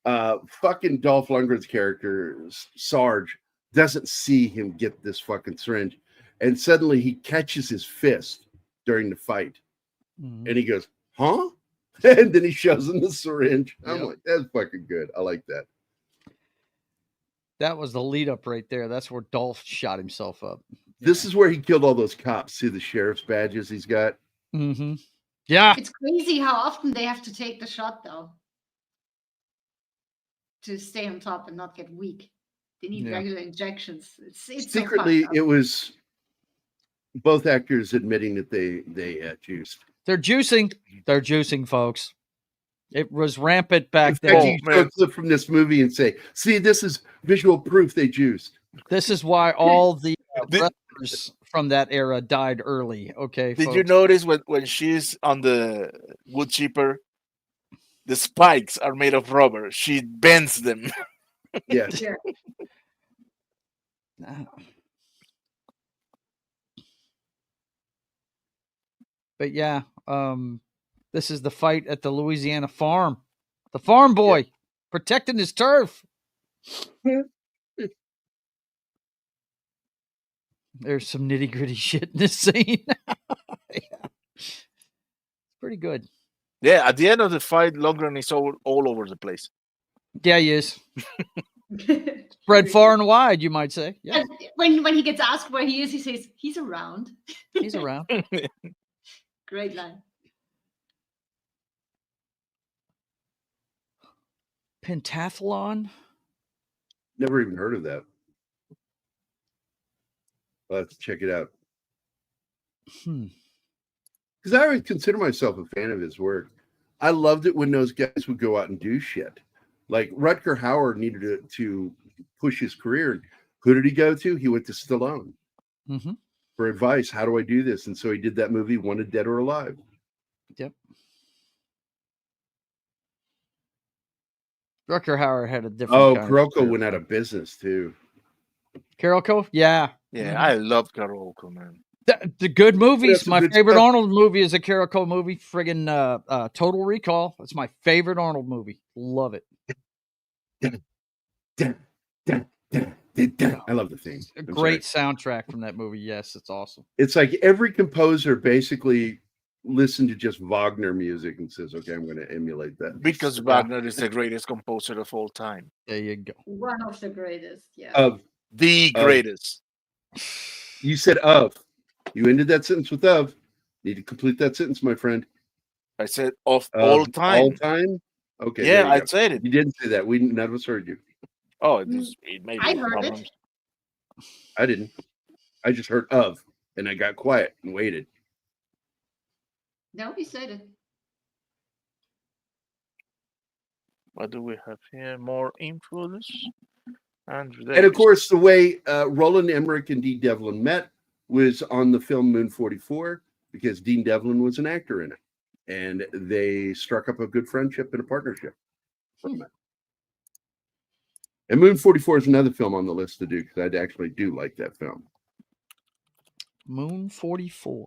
fucking Dolph Lundgren's character, Sarge, doesn't see him get this fucking syringe. And suddenly he catches his fist during the fight. Mm-hmm. And he goes, huh? And then he shows him the syringe. I'm like, that's fucking good. I like that. That was the lead up right there. That's where Dolph shot himself up. This is where he killed all those cops. See the sheriff's badges he's got? Mm-hmm. Yeah. It's crazy how often they have to take the shot, though, to stay on top and not get weak. They need Yeah. regular injections. It's Secretly, so fucked it up. was both actors admitting that they juiced. They're juicing. They're juicing, folks. It was rampant In back fact, then. you show a clip from this movie and say, "See, this is visual proof they juiced." This is why all the Did- wrestlers from that era died early. Okay, Did folks. you notice when she's on the wood chipper, the spikes are made of rubber? She bends them. Yes. Yeah. But yeah, this is the fight at the Louisiana farm. The farm boy protecting his turf. There's some nitty gritty shit in this scene. Yeah. It's pretty good. Yeah, at the end of the fight, Lundgren is all over the place. Yeah, he is. Spread far and wide, you might say. Yeah, And when he gets asked where he is, he says he's around. he's around. Great line. Pentathlon? Never even heard of that. I'll have to check it out. Because I always consider myself a fan of his work. I loved it when those guys would go out and do shit. Like Rutger Hauer needed to push his career. Who did he go to? He went to Stallone for advice. How do I do this? And so he did that movie, Wanted Dead or Alive. Yep. Rutger Hauer had a different. Oh, kind of Kuroko career. went out of business too. Kuroko? Yeah. Yeah, I love Kuroko, man. The good movies. some My good favorite stuff. Arnold movie is a Kuroko movie. Friggin' Total Recall. It's my favorite Arnold movie. Love it. I love the theme. A great soundtrack from that movie. Yes, it's awesome. It's like every composer basically listened to just Wagner music and says, "Okay, I'm going to emulate that." Because Wagner is the greatest composer of all time. There you go. One of the greatest. Yeah. Of The greatest. You said of. You ended that sentence with of. Need to complete that sentence, my friend. I said of all time. All time? Okay. Yeah, there you I go. said it. You didn't say that. None of us heard you. Oh, it may be I heard problems. it. I didn't. I just heard of, and I got quiet and waited. No, he said it. What do we have here? More influence. And of course, the way Roland Emmerich and Dean Devlin met was on the film Moon 44, because Dean Devlin was an actor in it. And they struck up a good friendship and a partnership. And Moon 44 is another film on the list to do, because I actually do like that film. Moon 44.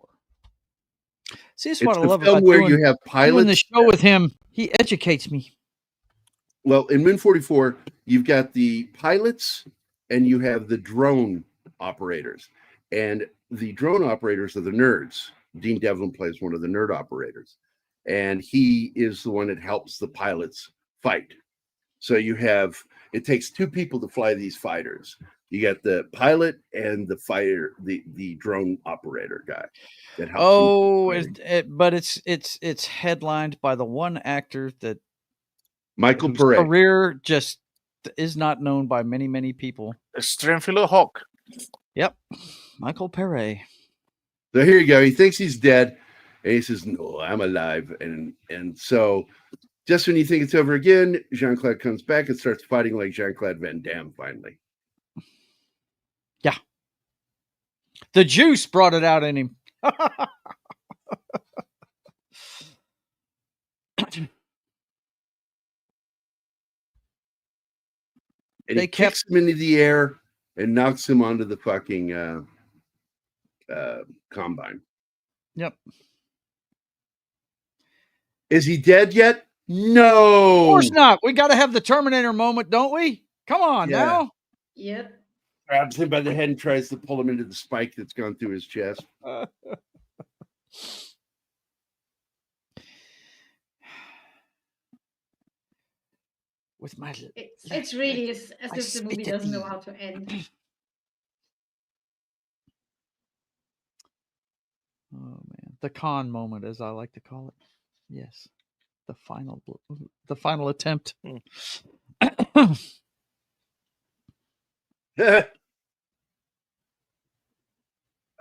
See, this is It's what I the love film about where doing, you have doing pilots. the show with him. He educates me. Well, in Moon 44, you've got the pilots and you have the drone operators. And the drone operators are the nerds. Dean Devlin plays one of the nerd operators. And he is the one that helps the pilots fight. So you have, it takes two people to fly these fighters. You got the pilot and the fighter, the drone operator guy that helps. Oh, but it's headlined by the one actor that Michael whose Pare. career just is not known by many people. Strenfilo Hawk. Yep, Michael Pare. So here you go. He thinks he's dead, and he says, "No, I'm alive." And so, just when you think it's over again, Jean-Claude comes back and starts fighting like Jean-Claude Van Damme. Finally, yeah, the juice brought it out in him. and he kicks him into the air and knocks him onto the fucking combine. Yep. Is he dead yet? No. Of course not. We got to have the Terminator moment, don't we? Come on now. Yep. Grabs him by the head and tries to pull him into the spike that's gone through his chest. With my, it's really as if the movie doesn't know how to end. Oh man, the con moment, as I like to call it. Yes, the final attempt. I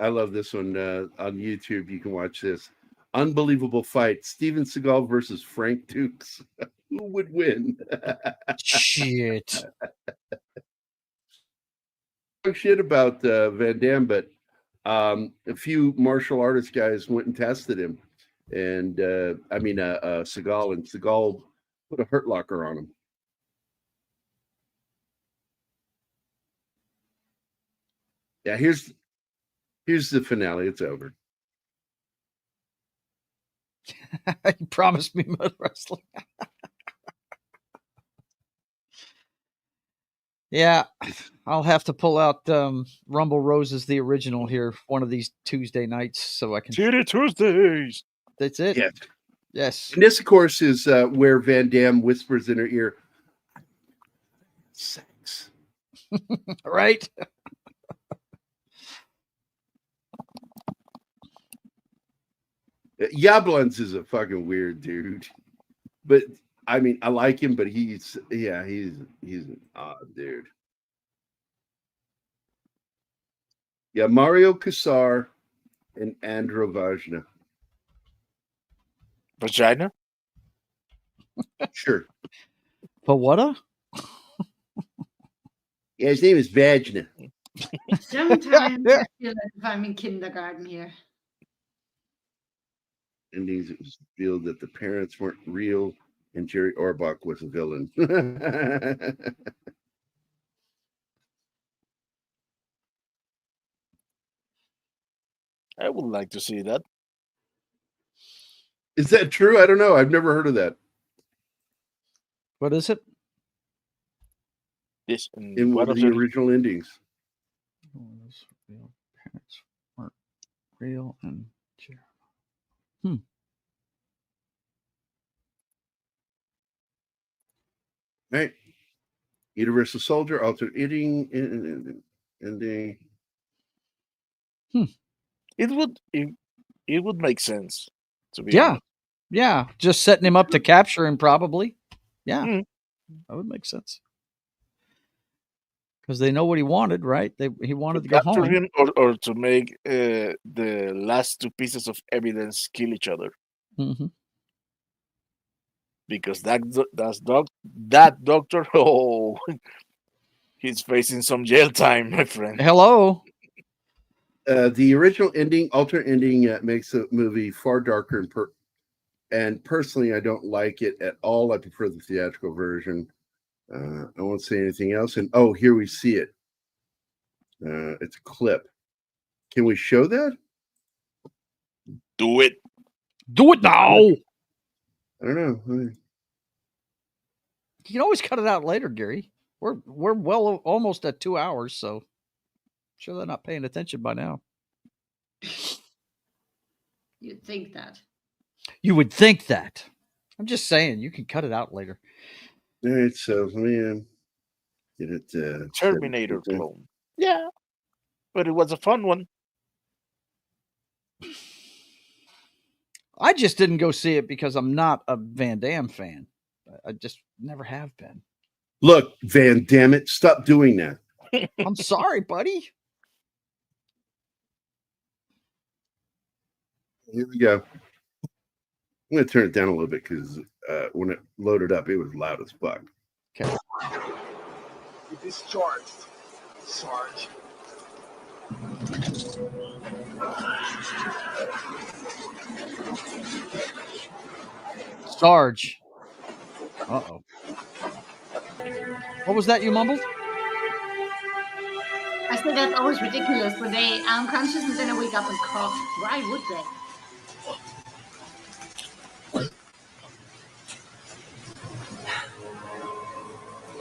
love this one on YouTube. You can watch this. Unbelievable fight. Steven Seagal versus Frank Dukes. Who would win? Shit. Shit about Van Damme, but a few martial artist guys went and tested him. And Seagal, and Seagal put a hurt locker on him. Yeah, here's the finale. It's over. You promised me mud wrestling. Yeah, I'll have to pull out Rumble Roses, the original, here one of these Tuesday nights, so I can. Tuesday Tuesdays. That's it. Yes. Yes. And this, of course, is where Van Damme whispers in her ear, "Sex." Right. Yablans is a fucking weird dude, but I mean, I like him, but he's an odd dude. Yeah, Mario Kassar and Andrew Vajna. Vagina? Sure. But what a? Yeah, his name is Vajna. Sometimes I feel like if I'm in kindergarten here. And it was revealed that the parents weren't real, and Jerry Orbach was a villain. I would like to see that. Is that true? I don't know. I've never heard of that. What is it? Yes. In one of the original endings. Real parents weren't real and Right. Universal Soldier, Altered Ending, ending. It would make sense to be Yeah. honest. Yeah. Just setting him up to capture him, probably. Yeah. That would make sense. Because they know what he wanted, right? He wanted to go Capture home. him or to make the last two pieces of evidence kill each other. Mm-hmm. Because that doctor, oh, he's facing some jail time, my friend. Hello. The original ending, alternate ending, makes the movie far darker and personally, I don't like it at all. I prefer the theatrical version. I won't say anything else. And here we see it. It's a clip. Can we show that? Do it. Do it now. I don't know. You can always cut it out later, Gary. We're well almost at 2 hours, so I'm sure they're not paying attention by now. You'd think that. You would think that. I'm just saying, you can cut it out later. All right, so let me get it. Terminator clone. Yeah, but it was a fun one. I just didn't go see it because I'm not a Van Damme fan. I just never have been. Look, Van Damme it, stop doing that. I'm sorry, buddy. Here we go. I'm going to turn it down a little bit because when it loaded up, it was loud as fuck. Okay. You're discharged, Sarge. Sarge. Uh-oh. What was that you mumbled? I said that's always ridiculous when they unconscious and then they wake up and cough. Why would they?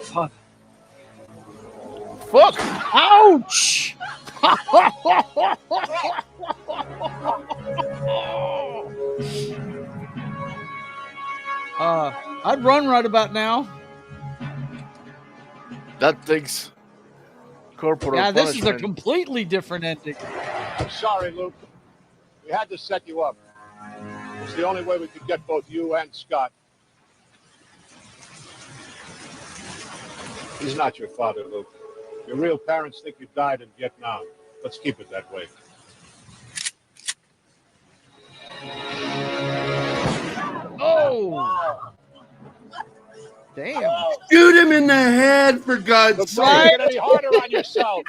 Fuck. Fuck. Ouch. I'd run right about now. That thing's corporal. Yeah, this is a punishment. completely different ending. I'm sorry, Luke. We had to set you up. It's the only way we could get both you and Scott. He's not your father, Luke. Your real parents think you died in Vietnam. Let's keep it that way. Oh! Damn. Shoot him in the head, for God's Don't sake. make it any harder on yourself.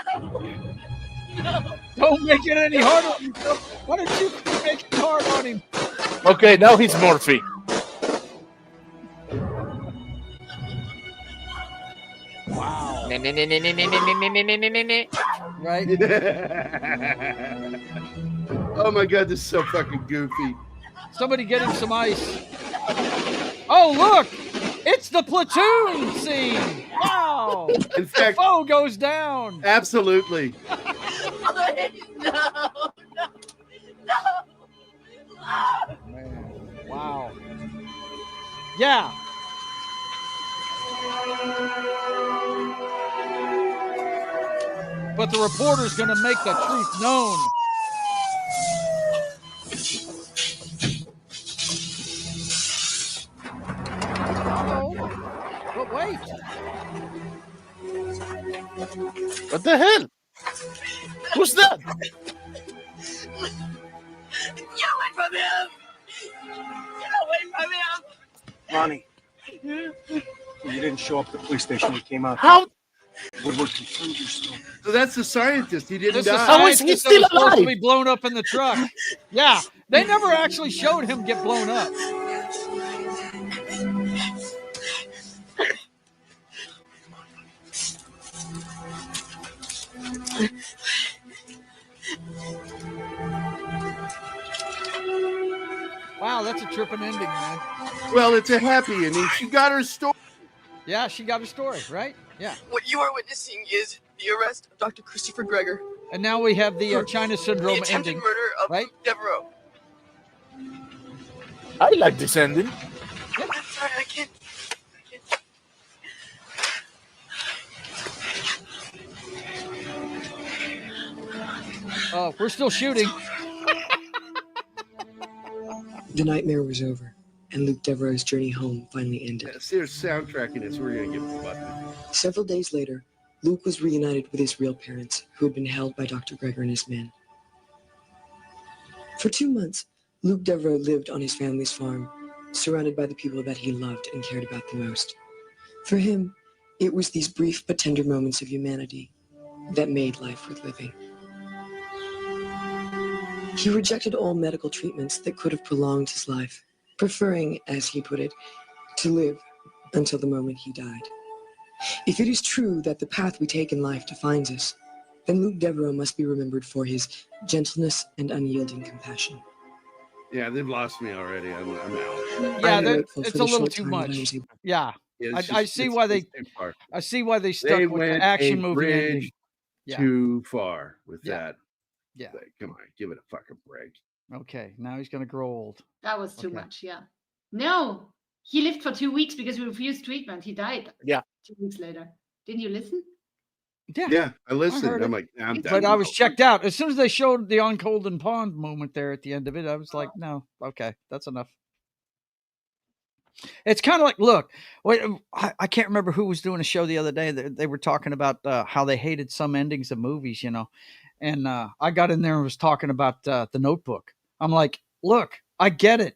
Don't make it any harder on yourself. Why don't you make it hard on him? Okay, now he's Morphe. Wow. Right? Oh my God, this is so fucking goofy. Somebody get him some ice. Oh, look! It's the platoon scene! Wow! In fact, the foe goes down! Absolutely. Man, wow. Yeah. But the reporter's going to make the truth known. Uh-oh. But wait. What the hell? Who's that? Get away from him! Get away from him! Ronnie, you didn't show up at the police station. We came out. How? Woodward confirmed your story. So that's the scientist. He didn't This die. is How is he scientist that was still supposed to alive? be blown up in the truck. Yeah, they never actually showed him get blown up. Wow, that's a tripping ending, man. Well, it's a happy ending. She got her story. Yeah, she got her story, right? Yeah. What you are witnessing is the arrest of Dr. Christopher Gregor. And now we have the China The Syndrome attempted ending, murder of right? Devereaux. I like this ending. I'm sorry, I can't. We're still shooting. The nightmare was over, and Luke Devereaux's journey home finally ended. There's soundtracking this. We're going to give him a button. Several days later, Luke was reunited with his real parents, who had been held by Dr. Gregor and his men. For 2 months, Luke Devereaux lived on his family's farm, surrounded by the people that he loved and cared about the most. For him, it was these brief but tender moments of humanity that made life worth living. He rejected all medical treatments that could have prolonged his life, preferring, as he put it, to live until the moment he died. If it is true that the path we take in life defines us, then Luke Devereaux must be remembered for his gentleness and unyielding compassion. Yeah, they've lost me already. I'm out. Yeah, I'm grateful it's for a the little short too time that I much. was able- Yeah, Yeah, it's I just- see it's- why it's they. too far. I see why they stuck They with went the action a movie ending. bridge Yeah. too far with Yeah. that. Yeah. Like, come on, give it a fucking break. Okay, now he's gonna grow old. That was too Okay. much, yeah. No, he lived for 2 weeks because he refused treatment. He died. Yeah. 2 weeks later. Didn't you listen? Yeah, Yeah, I listened. heard I'm it. like, I'm done. But I was checked out as soon as they showed the on Golden Pond moment there at the end of it. I was like, no, okay, that's enough. It's kind of like, look, wait, I can't remember who was doing a show the other day. They were talking about how they hated some endings of movies, you know, and I got in there and was talking about The Notebook. I'm like, look, I get it.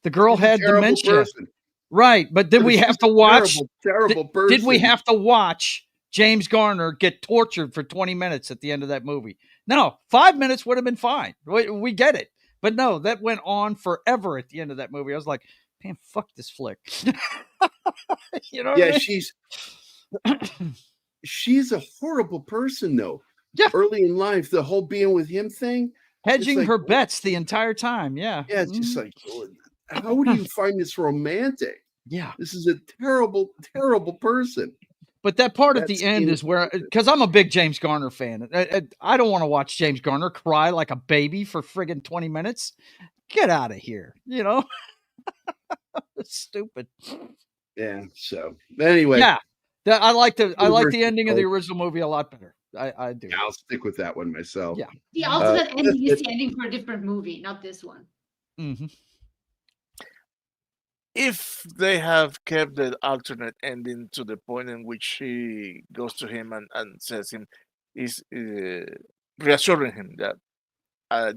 The girl She's a had terrible dementia, person. right? But did But we she's have a to watch? terrible person. Did we have to watch James Garner get tortured for 20 minutes at the end of that movie? No, 5 minutes would have been fine. We get it. But no, that went on forever at the end of that movie. I was like, man, fuck this flick. You know what I Yeah, mean? she's a horrible person though. Yeah. Early in life, the whole being with him thing. Hedging like- her bets the entire time. Yeah. Yeah, it's just Mhm. like, how do you find this romantic? Yeah. This is a terrible, terrible person. But that part at That the end scene- is where, because I'm a big James Garner fan. I don't want to watch James Garner cry like a baby for friggin' 20 minutes. Get out of here. You know? It's stupid. Yeah. So anyway, Yeah. I like the Universal ending of the Code. original movie a lot better. I do. yeah, I'll stick with that one myself. Yeah. The alternate ending is the ending for a different movie, not this one. Mm-hmm. if they have kept the alternate ending to the point in which she goes to him and says him is reassuring him that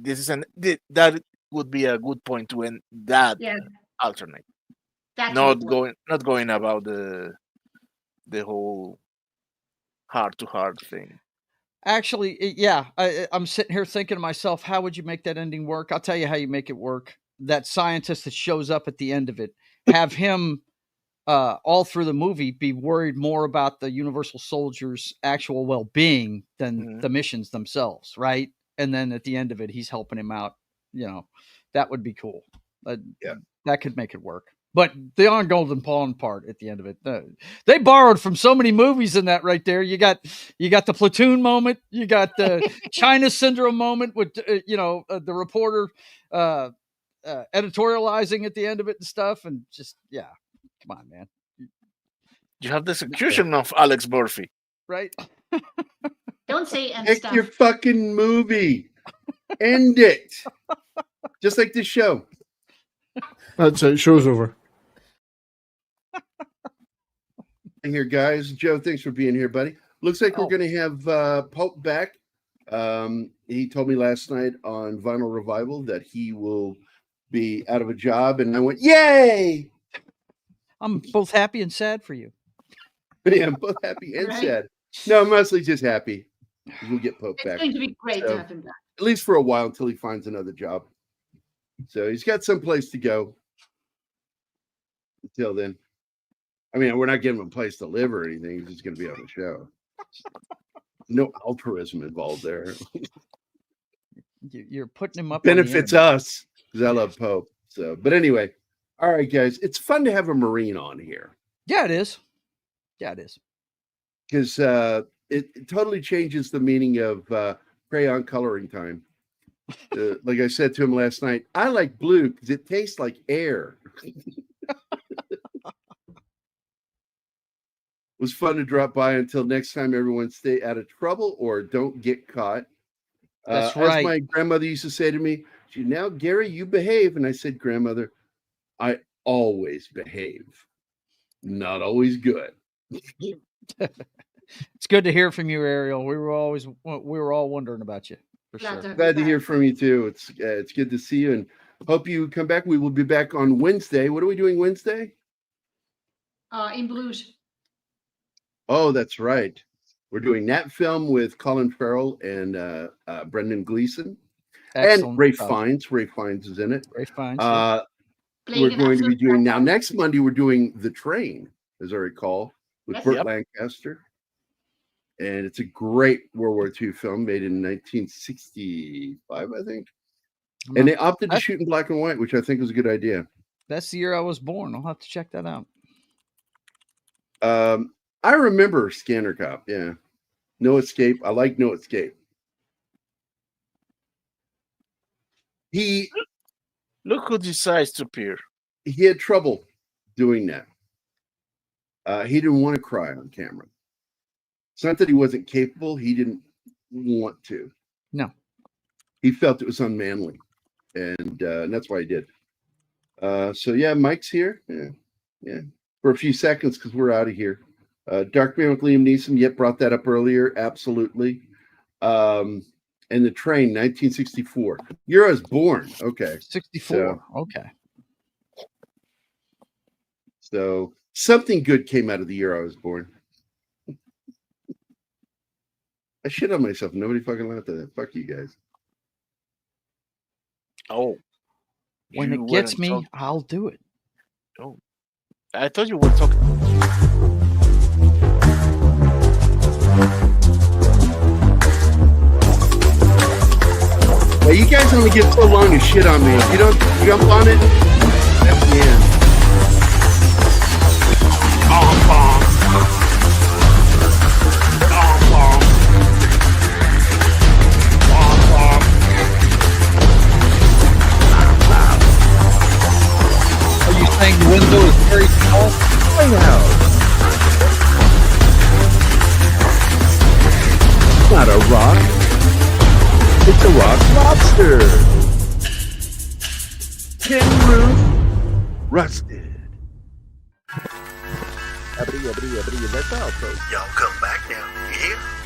this is that would be a good point to end that alternate. Not going about the whole heart to heart thing. Actually, I'm sitting here thinking to myself, how would you make that ending work? I'll tell you how you make it work. That scientist that shows up at the end of it, have him all through the movie be worried more about the Universal Soldier's actual well-being than the missions themselves, right? And then at the end of it, he's helping him out. That would be cool. That could make it work. But the on Golden Pawn part at the end of it, they borrowed from so many movies in that right there. You got the platoon moment, you got the China syndrome moment with the reporter editorializing at the end of it and stuff, and just come on, man. You have the execution of Alex Murphy, right? Don't say and Pick stuff. your fucking movie. End it. Just like this show. That's it. Show's over. Here, guys. Joe, thanks for being here, buddy. Looks like we're going to have Pope back. He told me last night on Vinyl Revival that he will be out of a job, and I went, yay! I'm both happy and sad for you. Yeah, I'm both happy and sad. No, I'm mostly just happy. We'll get Pope back. It's going to be great to have him back. At least for a while until he finds another job. So he's got some place to go. Until then. I mean, we're not giving him a place to live or anything. He's just going to be on the show. No altruism involved there. You're putting him up. Benefits us because I love Pope. So, but anyway, all right, guys, it's fun to have a Marine on here. Yeah, it is. Yeah, it is. Because it totally changes the meaning of crayon coloring time. Like I said to him last night, I like blue because it tastes like air. It was fun to drop by. Until next time, everyone stay out of trouble or don't get caught. That's right. As my grandmother used to say to me, now, Gerry, you behave. And I said, grandmother, I always behave. Not always good. It's good to hear from you, Ariel. We were all wondering about you. For sure. Glad to hear from you too. It's good to see you, and hope you come back. We will be back on Wednesday. What are we doing Wednesday? In Bruges. Oh, that's right. We're doing that film with Colin Farrell and Brendan Gleeson. Excellent. And Ray Fiennes. Ray Fiennes is in it. Ray Fiennes. We're going to be doing now. Next Monday, we're doing The Train, as I recall, with Burt Lancaster. And it's a great World War II film made in 1965, I think. And they opted to shoot in black and white, which I think was a good idea. That's the year I was born. I'll have to check that out. I remember Scanner Cop. Yeah. No Escape. I like No Escape. Look who decides to appear. He had trouble doing that. He didn't want to cry on camera. It's not that he wasn't capable. He didn't want to. No. He felt it was unmanly. And that's why he did. So, yeah, Mike's here. Yeah. For a few seconds because we're out of here. Darkman with Liam Neeson. Yep, brought that up earlier. Absolutely. And The Train, 1964. Year I was born. Okay. 64. Okay. So something good came out of the year I was born. I shit on myself. Nobody fucking laughed at that. Fuck you guys. Oh. When it gets me, I'll do it. Oh. I thought you were talking. Well, you guys only get so long to shit on me. If you don't jump on it, that's the end. Bom, bom. Bom, bom. Bom, bom. Are you saying the window is very small? I know. It's not a rock. It's a rock lobster. Tin roof, rusted. That's all, folks. Y'all come back now. You hear?